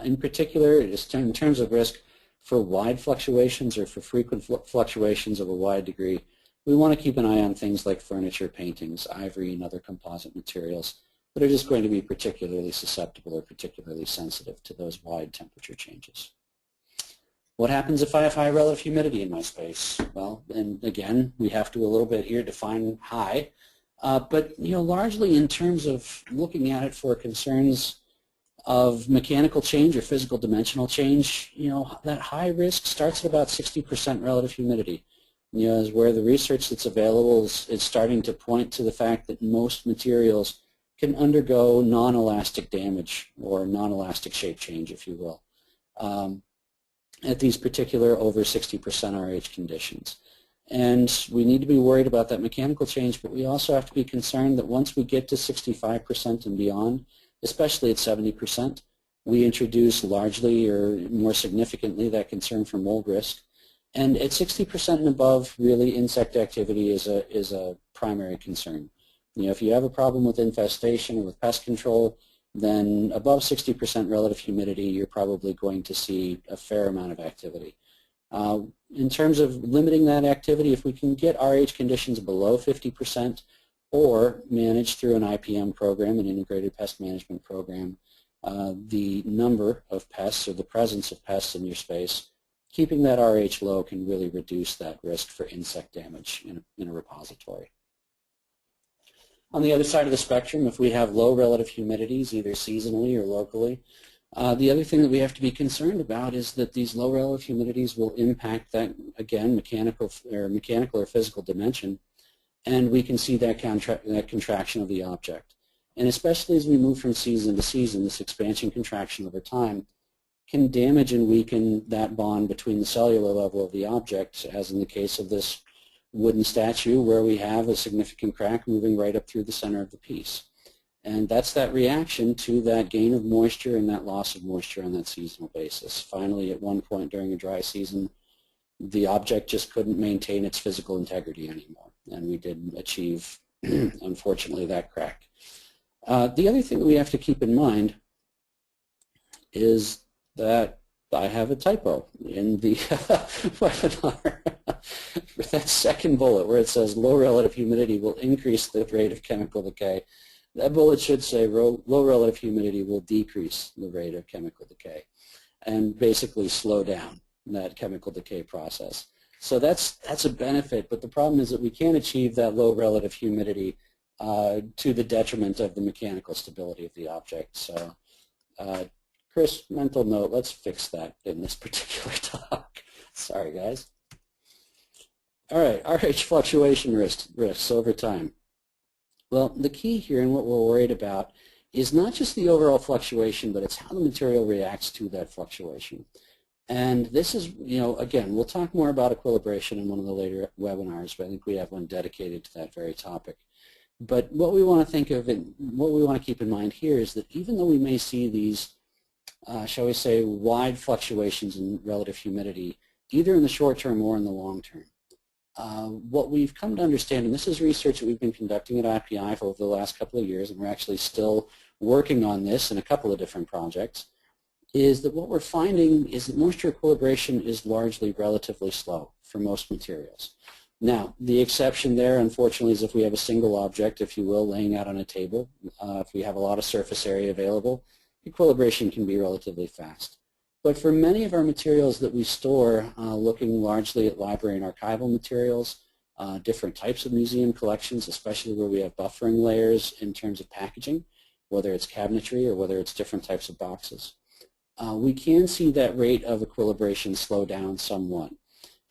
In particular, just in terms of risk for wide fluctuations or for frequent fluctuations of a wide degree, we want to keep an eye on things like furniture, paintings, ivory, and other composite materials that are just going to be particularly susceptible or particularly sensitive to those wide temperature changes. What happens if I have high relative humidity in my space? Well, and again, we have to a little bit here define high, but largely in terms of looking at it for concerns of mechanical change or physical dimensional change, that high risk starts at about 60% relative humidity. Is where the research that's available is starting to point to the fact that most materials can undergo non-elastic damage or non-elastic shape change, if you will, at these particular over 60% RH conditions. And we need to be worried about that mechanical change, but we also have to be concerned that once we get to 65% and beyond, especially at 70%, we introduce largely or more significantly that concern for mold risk. And at 60% and above, really insect activity is a primary concern. If you have a problem with infestation or with pest control, then above 60% relative humidity, you're probably going to see a fair amount of activity. In terms of limiting that activity, if we can get RH conditions below 50% or manage through an IPM program, an integrated pest management program, the number of pests or the presence of pests in your space, keeping that RH low can really reduce that risk for insect damage in a repository. On the other side of the spectrum, if we have low relative humidities, either seasonally or locally, the other thing that we have to be concerned about is that these low relative humidities will impact that, again, mechanical or physical dimension, and we can see that contraction of the object. And especially as we move from season to season, this expansion-contraction over time can damage and weaken that bond between the cellular level of the object, as in the case of this wooden statue where we have a significant crack moving right up through the center of the piece. And that's that reaction to that gain of moisture and that loss of moisture on that seasonal basis. Finally, at one point during a dry season, the object just couldn't maintain its physical integrity anymore, and we did achieve, unfortunately, that crack. The other thing that we have to keep in mind is that I have a typo in the webinar. For that second bullet where it says low relative humidity will increase the rate of chemical decay, that bullet should say low relative humidity will decrease the rate of chemical decay and basically slow down that chemical decay process. So that's a benefit, but the problem is that we can't achieve that low relative humidity to the detriment of the mechanical stability of the object. So Chris, mental note, let's fix that in this particular talk. Sorry, guys. All right, RH fluctuation risks over time. Well, the key here and what we're worried about is not just the overall fluctuation, but it's how the material reacts to that fluctuation. And this is, again, we'll talk more about equilibration in one of the later webinars, but I think we have one dedicated to that very topic. But what we want to think of and what we want to keep in mind here is that even though we may see these shall we say, wide fluctuations in relative humidity, either in the short term or in the long term. What we've come to understand, and this is research that we've been conducting at IPI for over the last couple of years, and we're actually still working on this in a couple of different projects, is that what we're finding is that moisture equilibration is largely relatively slow for most materials. Now, the exception there, unfortunately, is if we have a single object, if you will, laying out on a table. If we have a lot of surface area available, equilibration can be relatively fast. But for many of our materials that we store, looking largely at library and archival materials, different types of museum collections, especially where we have buffering layers in terms of packaging, whether it's cabinetry or whether it's different types of boxes, we can see that rate of equilibration slow down somewhat.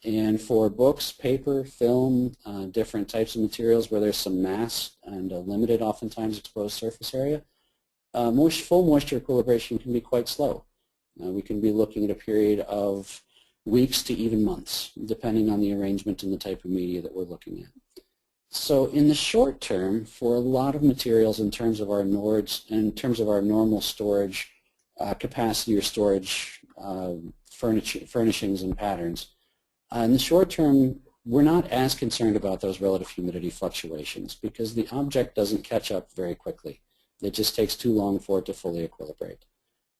And for books, paper, film, different types of materials where there's some mass and a limited, oftentimes, exposed surface area, full moisture equilibration can be quite slow. We can be looking at a period of weeks to even months, depending on the arrangement and the type of media that we're looking at. So in the short term, for a lot of materials in terms of our NORDs and in terms of our normal storage capacity or storage furnishings and patterns, in the short term, we're not as concerned about those relative humidity fluctuations because the object doesn't catch up very quickly. It just takes too long for it to fully equilibrate.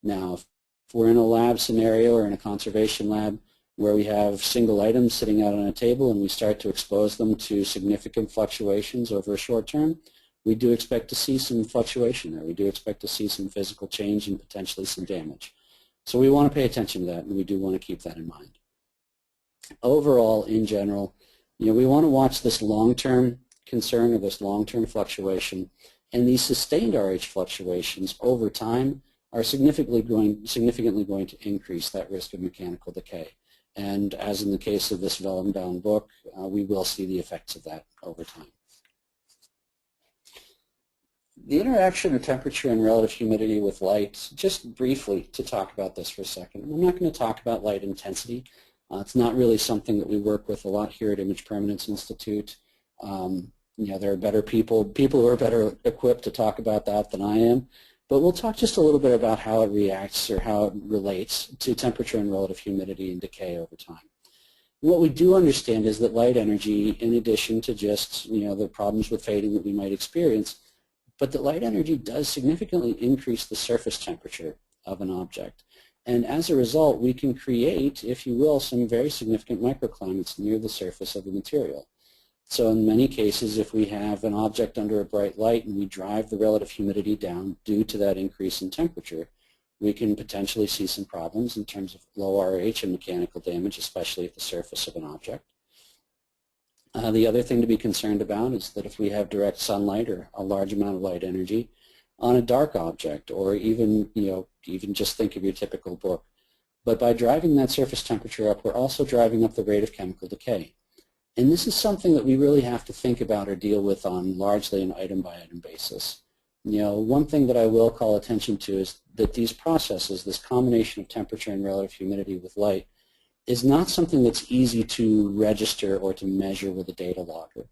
Now, if we're in a lab scenario or in a conservation lab where we have single items sitting out on a table and we start to expose them to significant fluctuations over a short term, we do expect to see some fluctuation there. We do expect to see some physical change and potentially some damage. So we want to pay attention to that, and we do want to keep that in mind. Overall, in general, we want to watch this long-term concern or this long-term fluctuation, and these sustained RH fluctuations over time are significantly going to increase that risk of mechanical decay. And as in the case of this vellum-bound book, we will see the effects of that over time. The interaction of temperature and relative humidity with light, just briefly to talk about this for a second. I'm not going to talk about light intensity. It's not really something that we work with a lot here at Image Permanence Institute. There are better people who are better equipped to talk about that than I am. But we'll talk just a little bit about how it reacts or how it relates to temperature and relative humidity and decay over time. What we do understand is that light energy, in addition to just the problems with fading that we might experience, but that light energy does significantly increase the surface temperature of an object. And as a result, we can create, if you will, some very significant microclimates near the surface of the material. So in many cases, if we have an object under a bright light and we drive the relative humidity down due to that increase in temperature, we can potentially see some problems in terms of low RH and mechanical damage, especially at the surface of an object. The other thing to be concerned about is that if we have direct sunlight or a large amount of light energy on a dark object, or even just think of your typical book, but by driving that surface temperature up, we're also driving up the rate of chemical decay. And this is something that we really have to think about or deal with on largely an item-by-item basis. One thing that I will call attention to is that these processes, this combination of temperature and relative humidity with light, is not something that's easy to register or to measure with a data logger,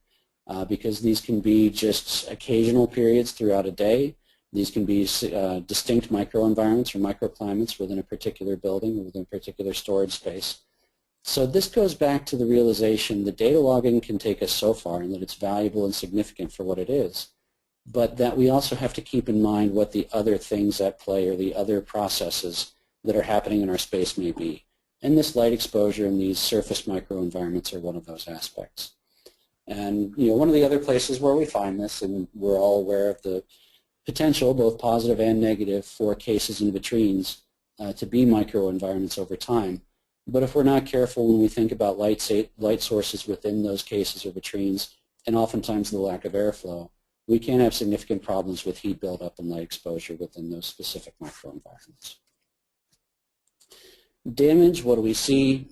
because these can be just occasional periods throughout a day. These can be distinct microenvironments or microclimates within a particular building or within a particular storage space. So this goes back to the realization that data logging can take us so far and that it's valuable and significant for what it is, but that we also have to keep in mind what the other things at play or the other processes that are happening in our space may be. And this light exposure and these surface microenvironments are one of those aspects. And one of the other places where we find this, and we're all aware of the potential, both positive and negative, for cases in vitrines to be microenvironments over time. But if we're not careful when we think about light sources within those cases or vitrines, and oftentimes the lack of airflow, we can have significant problems with heat buildup and light exposure within those specific microenvironments. Damage, what do we see?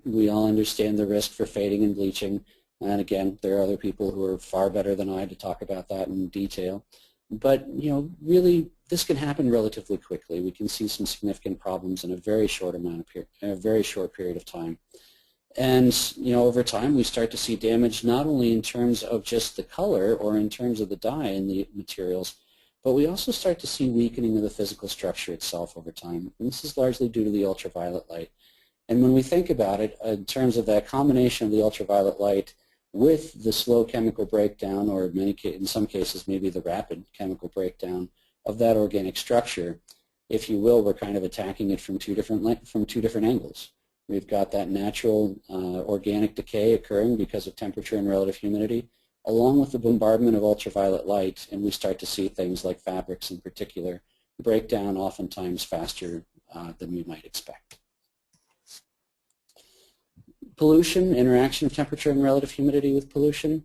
We all understand the risk for fading and bleaching. And again, there are other people who are far better than I to talk about that in detail. But really, this can happen relatively quickly. We can see some significant problems in a very short period of time. And over time, we start to see damage not only in terms of just the color or in terms of the dye in the materials, but we also start to see weakening of the physical structure itself over time. And this is largely due to the ultraviolet light. And when we think about it, in terms of that combination of the ultraviolet light with the slow chemical breakdown, or in some cases maybe the rapid chemical breakdown of that organic structure, if you will, we're kind of attacking it from two different angles. We've got that natural organic decay occurring because of temperature and relative humidity, along with the bombardment of ultraviolet light, and we start to see things like fabrics in particular break down oftentimes faster than we might expect. Pollution, interaction of temperature and relative humidity with pollution.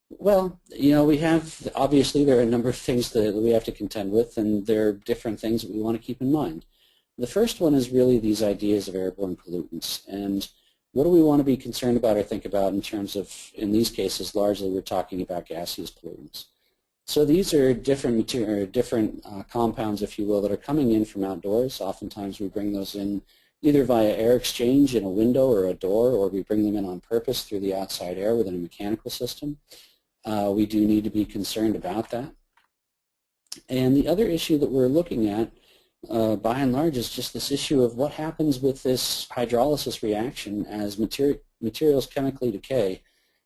Well, we have, obviously there are a number of things that we have to contend with, and there are different things that we want to keep in mind. The first one is really these ideas of airborne pollutants, and what do we want to be concerned about or think about in terms of, in these cases, largely we're talking about gaseous pollutants. So these are different compounds, if you will, that are coming in from outdoors. Oftentimes we bring those in either via air exchange in a window or a door, or we bring them in on purpose through the outside air within a mechanical system. We do need to be concerned about that. And the other issue that we're looking at, by and large, is just this issue of what happens with this hydrolysis reaction as materials chemically decay.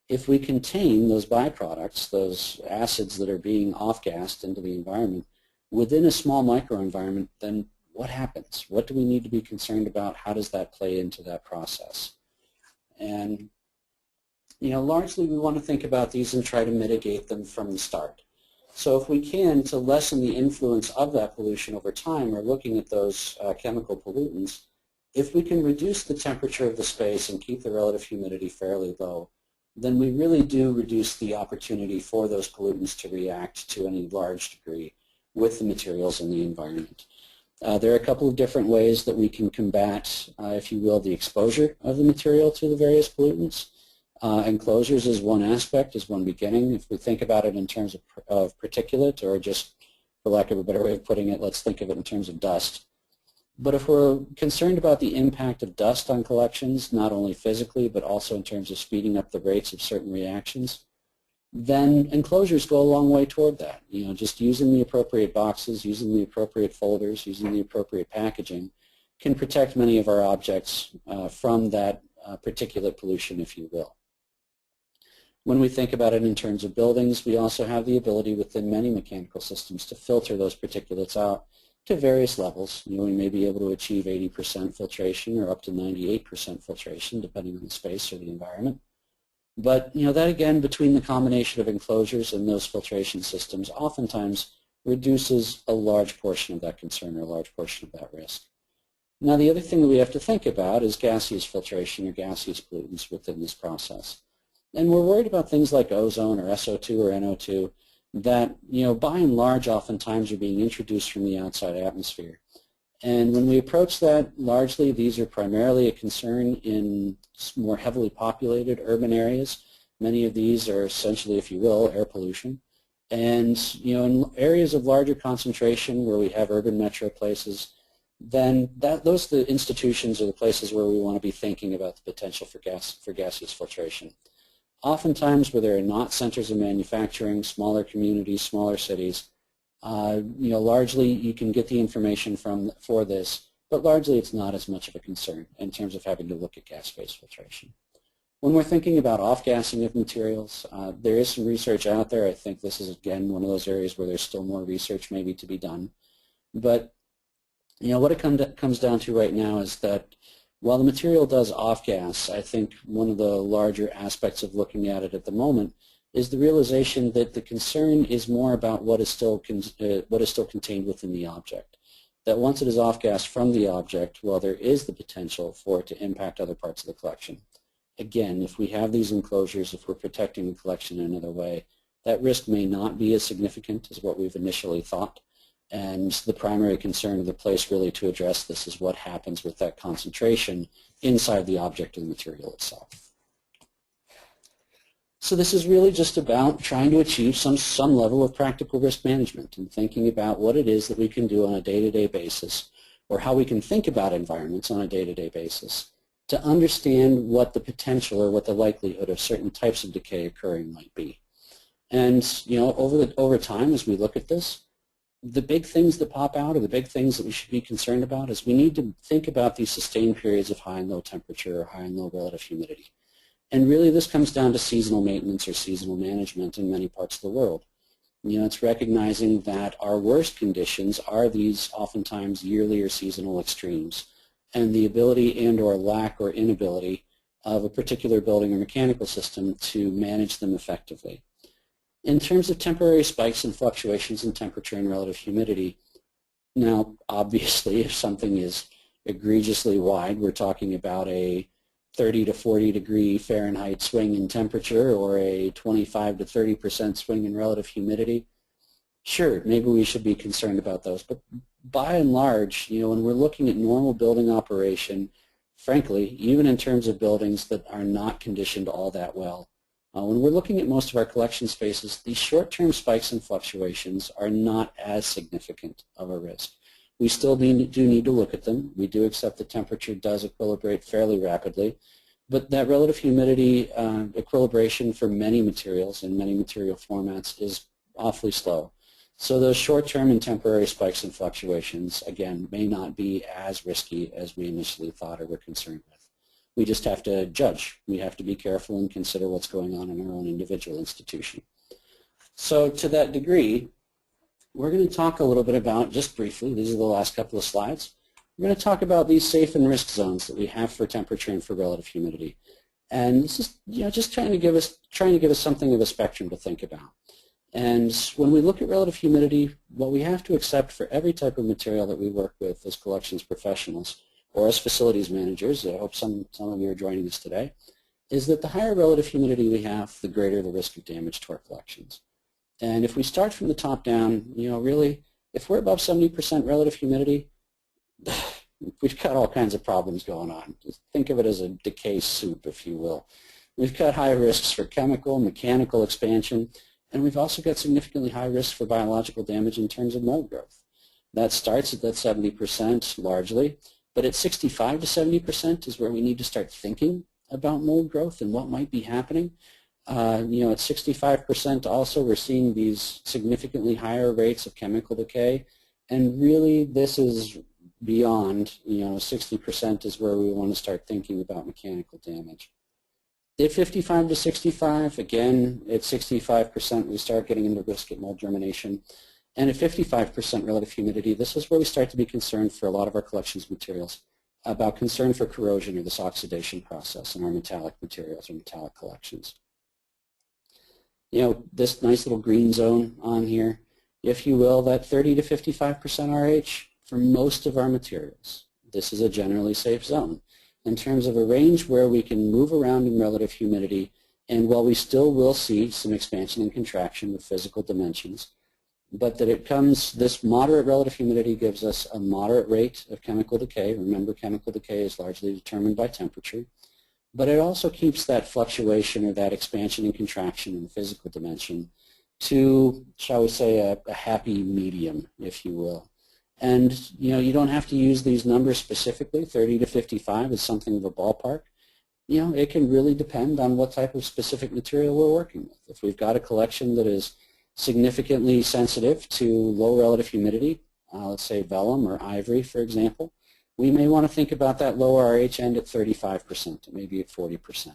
If we contain those byproducts, those acids that are being off-gassed into the environment, within a small microenvironment, then what happens? What do we need to be concerned about? How does that play into that process? And, largely we want to think about these and try to mitigate them from the start. So if we can, to lessen the influence of that pollution over time, we're looking at those chemical pollutants. If we can reduce the temperature of the space and keep the relative humidity fairly low, then we really do reduce the opportunity for those pollutants to react to any large degree with the materials in the environment. There are a couple of different ways that we can combat, if you will, the exposure of the material to the various pollutants. Enclosures is one aspect, is one beginning. If we think about it in terms of particulate, or just, for lack of a better way of putting it, let's think of it in terms of dust. But if we're concerned about the impact of dust on collections, not only physically, but also in terms of speeding up the rates of certain reactions, then enclosures go a long way toward that. Just using the appropriate boxes, using the appropriate folders, using the appropriate packaging can protect many of our objects from that particulate pollution, if you will. When we think about it in terms of buildings, we also have the ability within many mechanical systems to filter those particulates out to various levels. We may be able to achieve 80% filtration or up to 98% filtration, depending on the space or the environment. But that again, between the combination of enclosures and those filtration systems, oftentimes reduces a large portion of that concern or a large portion of that risk. Now the other thing that we have to think about is gaseous filtration or gaseous pollutants within this process. And we're worried about things like ozone or SO2 or NO2 that, by and large, oftentimes are being introduced from the outside atmosphere. And when we approach that, largely these are primarily a concern in more heavily populated urban areas. Many of these are essentially, if you will, air pollution. And, in areas of larger concentration where we have urban metro places, then those are the institutions or the places where we want to be thinking about the potential for gaseous filtration. Oftentimes where there are not centers of manufacturing, smaller communities, smaller cities, largely you can get the information for this, but largely it's not as much of a concern in terms of having to look at gas-based filtration. When we're thinking about off-gassing of materials, there is some research out there. I think this is, again, one of those areas where there's still more research maybe to be done. But what it comes down to right now is that while the material does off-gas, I think one of the larger aspects of looking at it at the moment is the realization that the concern is more about what is still contained within the object. That once it is off-gassed from the object, well, there is the potential for it to impact other parts of the collection. Again, if we have these enclosures, if we're protecting the collection in another way, that risk may not be as significant as what we've initially thought. And the primary concern of the place really to address this is what happens with that concentration inside the object of the material itself. So this is really just about trying to achieve some level of practical risk management and thinking about what it is that we can do on a day-to-day basis, or how we can think about environments on a day-to-day basis to understand what the potential or what the likelihood of certain types of decay occurring might be. And over time as we look at this, the big things that pop out, or the big things that we should be concerned about, is we need to think about these sustained periods of high and low temperature or high and low relative humidity. And really this comes down to seasonal maintenance or seasonal management in many parts of the world. It's recognizing that our worst conditions are these oftentimes yearly or seasonal extremes, and the ability and or lack or inability of a particular building or mechanical system to manage them effectively. In terms of temporary spikes and fluctuations in temperature and relative humidity, now obviously if something is egregiously wide, we're talking about a 30 to 40 degree Fahrenheit swing in temperature or a 25 to 30% swing in relative humidity, sure, maybe we should be concerned about those. But by and large, when we're looking at normal building operation, frankly, even in terms of buildings that are not conditioned all that well, when we're looking at most of our collection spaces, these short-term spikes and fluctuations are not as significant of a risk. We still do need to look at them. We do accept that temperature does equilibrate fairly rapidly, but that relative humidity equilibration for many materials and many material formats is awfully slow. So those short-term and temporary spikes and fluctuations, again, may not be as risky as we initially thought or were concerned with. We just have to judge. We have to be careful and consider what's going on in our own individual institution. So to that degree, we're going to talk a little bit about, just briefly, these are the last couple of slides, we're going to talk about these safe and risk zones that we have for temperature and for relative humidity. And this is just trying to give us something of a spectrum to think about. And when we look at relative humidity, what we have to accept for every type of material that we work with as collections professionals or as facilities managers, I hope some of you are joining us today, is that the higher relative humidity we have, the greater the risk of damage to our collections. And if we start from the top down, really, if we're above 70% relative humidity, we've got all kinds of problems going on. Just think of it as a decay soup, if you will. We've got high risks for chemical, mechanical expansion, and we've also got significantly high risks for biological damage in terms of mold growth. That starts at that 70% largely, but at 65 to 70% is where we need to start thinking about mold growth and what might be happening. At 65% also we're seeing these significantly higher rates of chemical decay, and really this is beyond, 60% is where we want to start thinking about mechanical damage. At 55 to 65, again, at 65% we start getting into risk at mold germination. And at 55% relative humidity, this is where we start to be concerned for a lot of our collections materials about concern for corrosion or this oxidation process in our metallic materials or metallic collections. This nice little green zone on here, if you will, that 30 to 55% RH for most of our materials. This is a generally safe zone in terms of a range where we can move around in relative humidity, and while we still will see some expansion and contraction with physical dimensions, but that this moderate relative humidity gives us a moderate rate of chemical decay. Remember, chemical decay is largely determined by temperature, but it also keeps that fluctuation or that expansion and contraction in the physical dimension to, shall we say, a happy medium, if you will. And you don't have to use these numbers specifically. 30 to 55 is something of a ballpark. It can really depend on what type of specific material we're working with. If we've got a collection that is significantly sensitive to low relative humidity, let's say vellum or ivory, for example, we may want to think about that low RH end at 35%, maybe at 40%.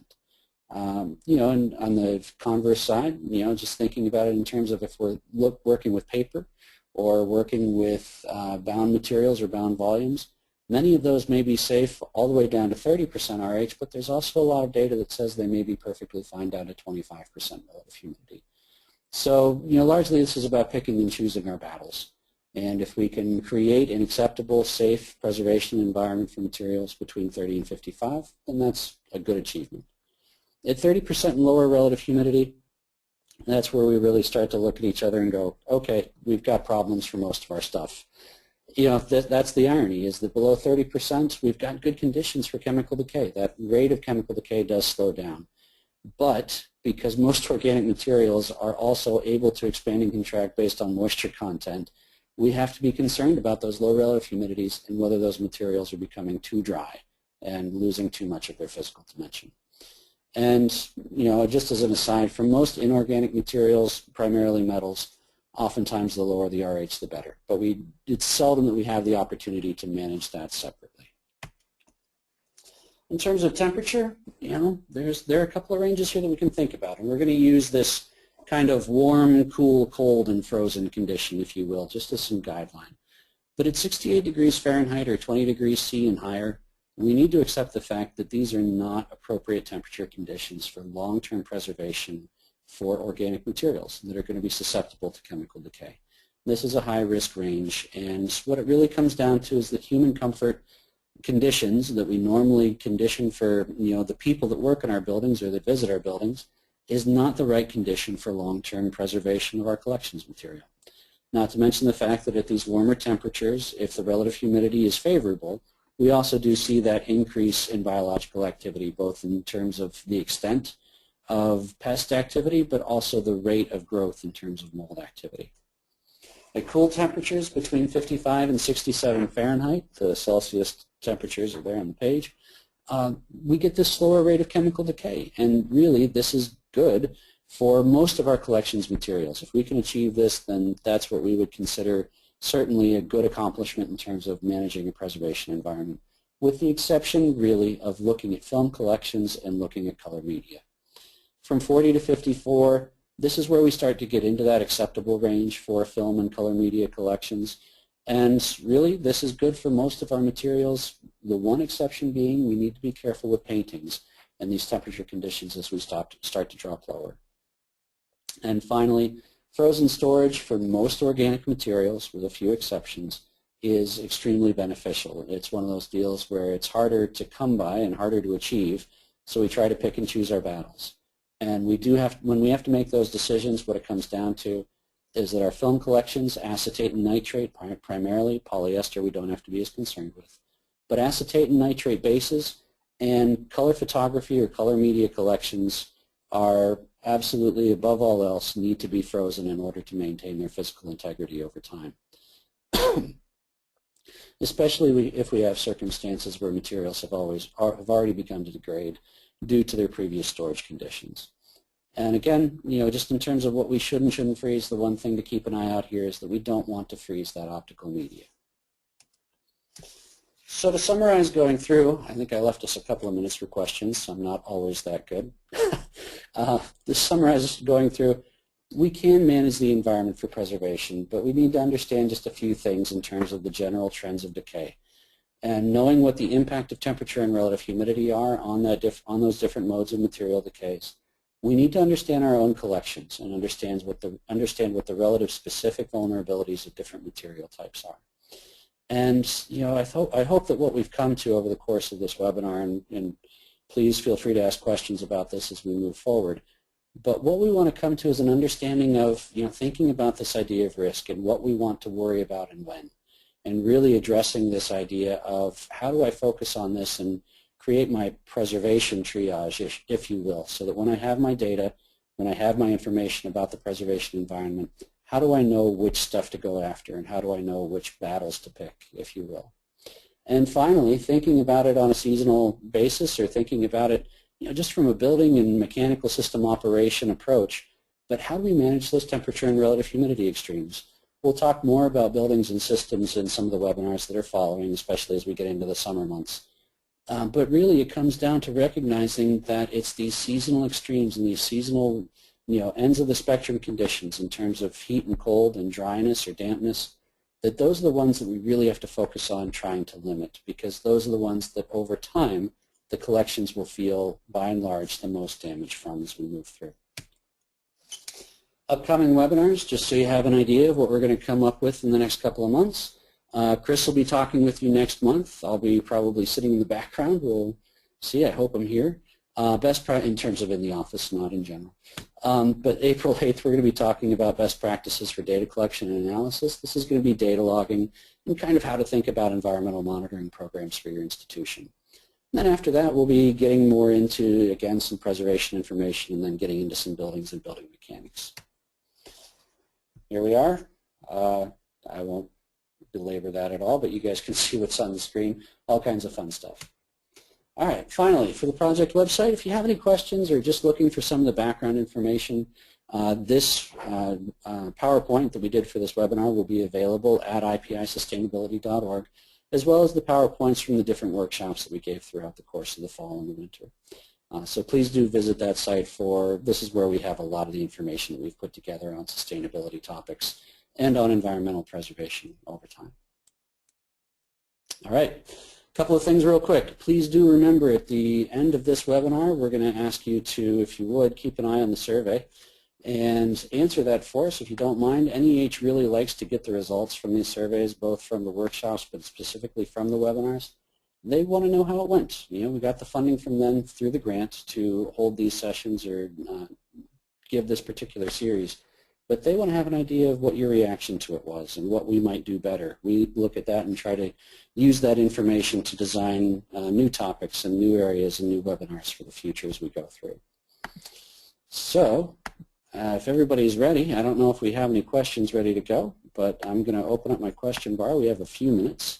And on the converse side, just thinking about it in terms of if we're working with paper or working with bound materials or bound volumes, many of those may be safe all the way down to 30% RH, but there's also a lot of data that says they may be perfectly fine down to 25% relative humidity. So, largely this is about picking and choosing our battles. And if we can create an acceptable, safe preservation environment for materials between 30 and 55, then that's a good achievement. At 30% and lower relative humidity, that's where we really start to look at each other and go, okay, we've got problems for most of our stuff. That's the irony, is that below 30%, we've got good conditions for chemical decay. That rate of chemical decay does slow down. But because most organic materials are also able to expand and contract based on moisture content, we have to be concerned about those low relative humidities and whether those materials are becoming too dry and losing too much of their physical dimension. And just as an aside, for most inorganic materials, primarily metals, oftentimes the lower the RH, the better. But it's seldom that we have the opportunity to manage that separately. In terms of temperature, there are a couple of ranges here that we can think about, and we're going to use this kind of warm, cool, cold, and frozen condition, if you will, just as some guideline. But at 68 degrees Fahrenheit or 20 degrees C and higher, we need to accept the fact that these are not appropriate temperature conditions for long-term preservation for organic materials that are going to be susceptible to chemical decay. This is a high-risk range, and what it really comes down to is the human comfort conditions that we normally condition for the people that work in our buildings or that visit our buildings is not the right condition for long-term preservation of our collections material. Not to mention the fact that at these warmer temperatures, if the relative humidity is favorable, we also do see that increase in biological activity, both in terms of the extent of pest activity, but also the rate of growth in terms of mold activity. At cool temperatures between 55 and 67 Fahrenheit, the Celsius temperatures are there on the page, we get this slower rate of chemical decay. And really, this is good for most of our collections materials. If we can achieve this, then that's what we would consider certainly a good accomplishment in terms of managing a preservation environment, with the exception, really, of looking at film collections and looking at color media. From 40 to 54, this is where we start to get into that acceptable range for film and color media collections. And really, this is good for most of our materials, the one exception being we need to be careful with paintings and these temperature conditions as we start to drop lower. And finally, frozen storage for most organic materials, with a few exceptions, is extremely beneficial. It's one of those deals where it's harder to come by and harder to achieve, so we try to pick and choose our battles. And we do have, when we have to make those decisions, what it comes down to is that our film collections, acetate and nitrate primarily, polyester we don't have to be as concerned with, but acetate and nitrate bases and color photography or color media collections are absolutely, above all else, need to be frozen in order to maintain their physical integrity over time. Especially if we have circumstances where materials have already begun to degrade due to their previous storage conditions. And again, just in terms of what we should and shouldn't freeze, the one thing to keep an eye out here is that we don't want to freeze that optical media. So to summarize going through, I think I left us a couple of minutes for questions, so I'm not always that good. To summarize going through, we can manage the environment for preservation, but we need to understand just a few things in terms of the general trends of decay. And knowing what the impact of temperature and relative humidity are on those different modes of material decays, we need to understand our own collections and understand what the relative specific vulnerabilities of different material types are. And I hope that what we've come to over the course of this webinar, and please feel free to ask questions about this as we move forward, but what we want to come to is an understanding of thinking about this idea of risk and what we want to worry about and when, and really addressing this idea of how do I focus on this and create my preservation triage, if you will, so that when I have my data, when I have my information about the preservation environment, how do I know which stuff to go after and how do I know which battles to pick, if you will. And finally, thinking about it on a seasonal basis or thinking about it just from a building and mechanical system operation approach, but how do we manage those temperature and relative humidity extremes? We'll talk more about buildings and systems in some of the webinars that are following, especially as we get into the summer months. But really it comes down to recognizing that it's these seasonal extremes and these seasonal ends of the spectrum conditions in terms of heat and cold and dryness or dampness, that those are the ones that we really have to focus on trying to limit, because those are the ones that over time the collections will feel by and large the most damage from as we move through. Upcoming webinars, just so you have an idea of what we're going to come up with in the next couple of months. Chris will be talking with you next month. I'll be probably sitting in the background. We'll see. I hope I'm here. In terms of in the office, not in general. But April 8th, we're going to be talking about best practices for data collection and analysis. This is going to be data logging and kind of how to think about environmental monitoring programs for your institution. And then after that, we'll be getting more into, again, some preservation information and then getting into some buildings and building mechanics. Here we are. I won't belabor that at all, but you guys can see what's on the screen, all kinds of fun stuff. All right, finally, for the project website, if you have any questions or just looking for some of the background information, this PowerPoint that we did for this webinar will be available at IPIsustainability.org, as well as the PowerPoints from the different workshops that we gave throughout the course of the fall and the winter. So please do visit that site this is where we have a lot of the information that we've put together on sustainability topics and on environmental preservation over time. All right, a couple of things real quick. Please do remember at the end of this webinar, we're going to ask you to, if you would, keep an eye on the survey and answer that for us if you don't mind. NEH really likes to get the results from these surveys, both from the workshops but specifically from the webinars. They want to know how it went. We got the funding from them through the grant to hold these sessions or give this particular series. But they want to have an idea of what your reaction to it was and what we might do better. We look at that and try to use that information to design new topics and new areas and new webinars for the future as we go through. So if everybody's ready, I don't know if we have any questions ready to go, but I'm going to open up my question bar. We have a few minutes,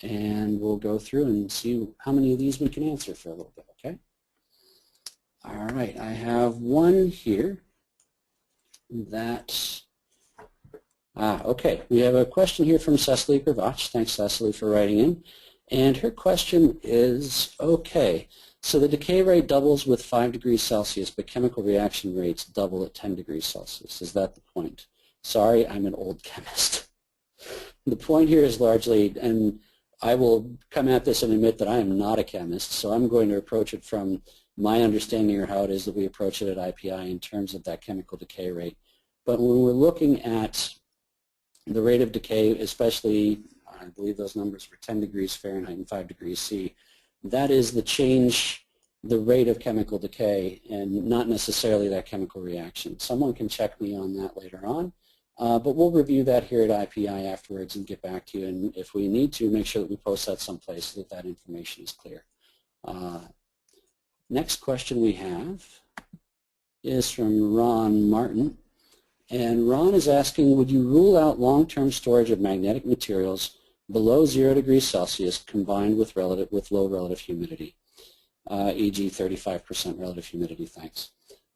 and we'll go through and see how many of these we can answer for a little bit, okay? All right, I have one here that, okay, we have a question here from Cecily Gravach. Thanks, Cecily, for writing in. And her question is, okay, so the decay rate doubles with 5 degrees Celsius, but chemical reaction rates double at 10 degrees Celsius. Is that the point? Sorry, I'm an old chemist. The point here is largely, and I will come at this and admit that I am not a chemist, so I'm going to approach it from my understanding or how it is that we approach it at IPI in terms of that chemical decay rate. But when we're looking at the rate of decay, especially, I believe those numbers were 10 degrees Fahrenheit and 5 degrees C, that is the change, the rate of chemical decay, and not necessarily that chemical reaction. Someone can check me on that later on, but we'll review that here at IPI afterwards and get back to you, and if we need to, make sure that we post that someplace so that that information is clear. Next question we have is from Ron Martin, and Ron is asking, would you rule out long-term storage of magnetic materials below 0 degrees Celsius combined with low relative humidity, e.g. 35% relative humidity? Thanks.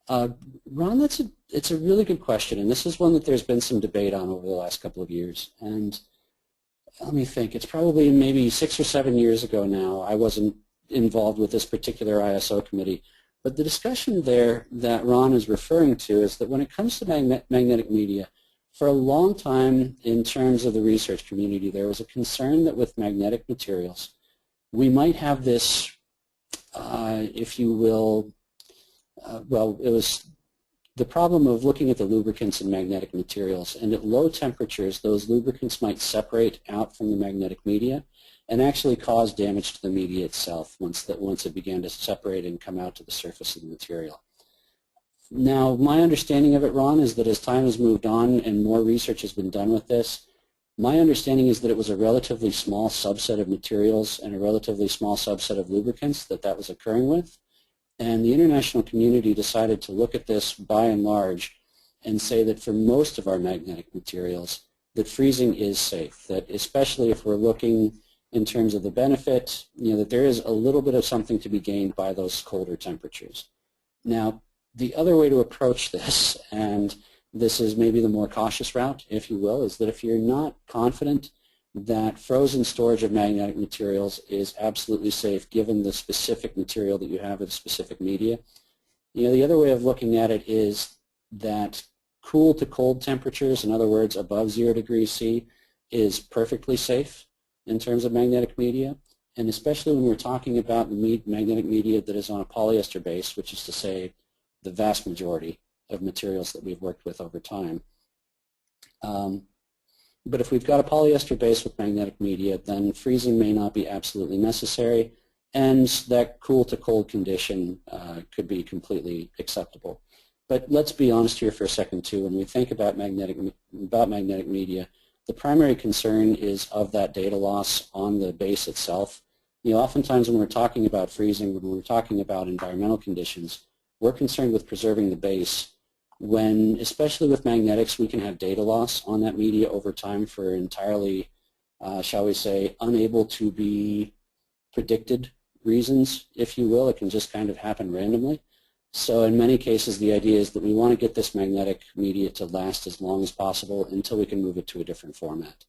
Ron, it's a really good question, and this is one that there's been some debate on over the last couple of years. And let me think, it's probably maybe 6 or 7 years ago now. I wasn't involved with this particular ISO committee, but the discussion there that Ron is referring to is that when it comes to magnetic media, for a long time in terms of the research community, there was a concern that with magnetic materials, we might have this, if you will, well, it was the problem of looking at the lubricants in magnetic materials, and at low temperatures, those lubricants might separate out from the magnetic media and actually cause damage to the media itself once it began to separate and come out to the surface of the material. Now, my understanding of it, Ron, is that as time has moved on and more research has been done with this, my understanding is that it was a relatively small subset of materials and a relatively small subset of lubricants that was occurring with. And the international community decided to look at this by and large and say that for most of our magnetic materials, that freezing is safe, that especially if we're looking in terms of the benefit, that there is a little bit of something to be gained by those colder temperatures. Now, the other way to approach this, and this is maybe the more cautious route, if you will, is that if you're not confident that frozen storage of magnetic materials is absolutely safe given the specific material that you have with specific media, the other way of looking at it is that cool to cold temperatures, in other words, above 0 degrees C, is perfectly safe in terms of magnetic media, and especially when we're talking about magnetic media that is on a polyester base, which is to say the vast majority of materials that we've worked with over time. But if we've got a polyester base with magnetic media, then freezing may not be absolutely necessary, and that cool to cold condition could be completely acceptable. But let's be honest here for a second too. When we think about magnetic media, the primary concern is of that data loss on the base itself. Oftentimes when we're talking about freezing, when we're talking about environmental conditions, we're concerned with preserving the base. When, especially with magnetics, we can have data loss on that media over time for entirely, shall we say, unable to be predicted reasons, if you will. It can just kind of happen randomly. So in many cases, the idea is that we want to get this magnetic media to last as long as possible until we can move it to a different format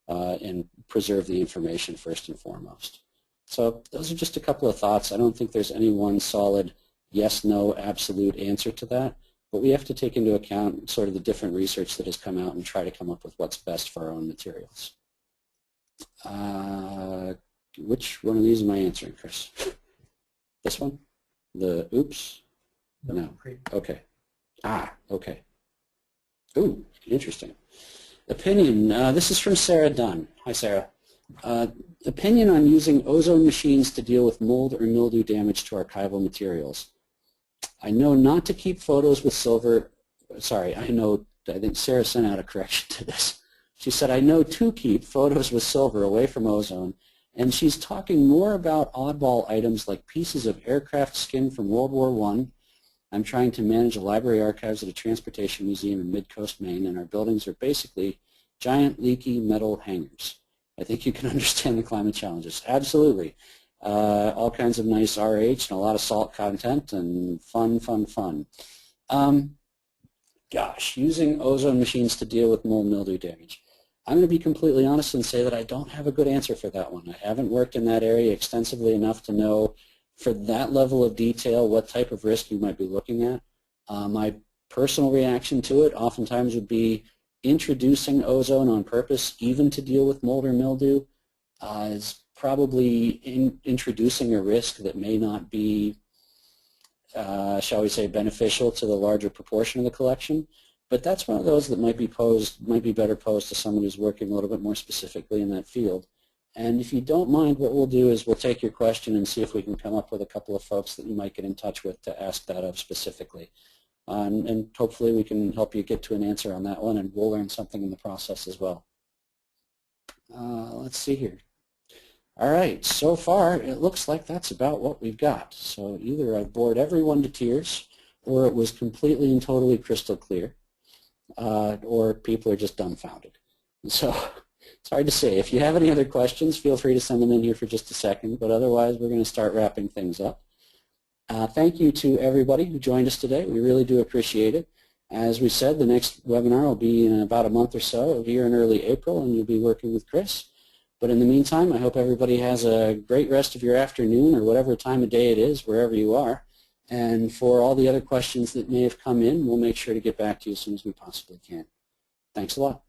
and preserve the information first and foremost. So those are just a couple of thoughts. I don't think there's any one solid yes, no, absolute answer to that. But we have to take into account sort of the different research that has come out and try to come up with what's best for our own materials. Which one of these am I answering, Chris? This one? The oops? No. Okay. Okay. Ooh, interesting. Opinion. This is from Sarah Dunn. Hi, Sarah. Opinion on using ozone machines to deal with mold or mildew damage to archival materials. I know not to keep photos with silver. Sorry, I think Sarah sent out a correction to this. She said, I know to keep photos with silver away from ozone, and she's talking more about oddball items like pieces of aircraft skin from World War I. I'm trying to manage a library archives at a transportation museum in Mid-Coast, Maine, and our buildings are basically giant leaky metal hangers. I think you can understand the climate challenges. Absolutely. All kinds of nice RH and a lot of salt content and fun, fun, fun. Gosh, using ozone machines to deal with mold mildew damage. I'm going to be completely honest and say that I don't have a good answer for that one. I haven't worked in that area extensively enough to know for that level of detail what type of risk you might be looking at. My personal reaction to it oftentimes would be introducing ozone on purpose, even to deal with mold or mildew, is probably introducing a risk that may not be, shall we say, beneficial to the larger proportion of the collection. But that's one of those that might be better posed to someone who's working a little bit more specifically in that field. And if you don't mind, what we'll do is we'll take your question and see if we can come up with a couple of folks that you might get in touch with to ask that of specifically. And hopefully we can help you get to an answer on that one, and we'll learn something in the process as well. Let's see here. All right, so far it looks like that's about what we've got. So either I've bored everyone to tears, or it was completely and totally crystal clear, or people are just dumbfounded. So it's hard to say. If you have any other questions, feel free to send them in here for just a second, but otherwise we're going to start wrapping things up. Thank you to everybody who joined us today. We really do appreciate it. As we said, the next webinar will be in about a month or so, here in early April, and you'll be working with Chris. But in the meantime, I hope everybody has a great rest of your afternoon or whatever time of day it is, wherever you are. And for all the other questions that may have come in, we'll make sure to get back to you as soon as we possibly can. Thanks a lot.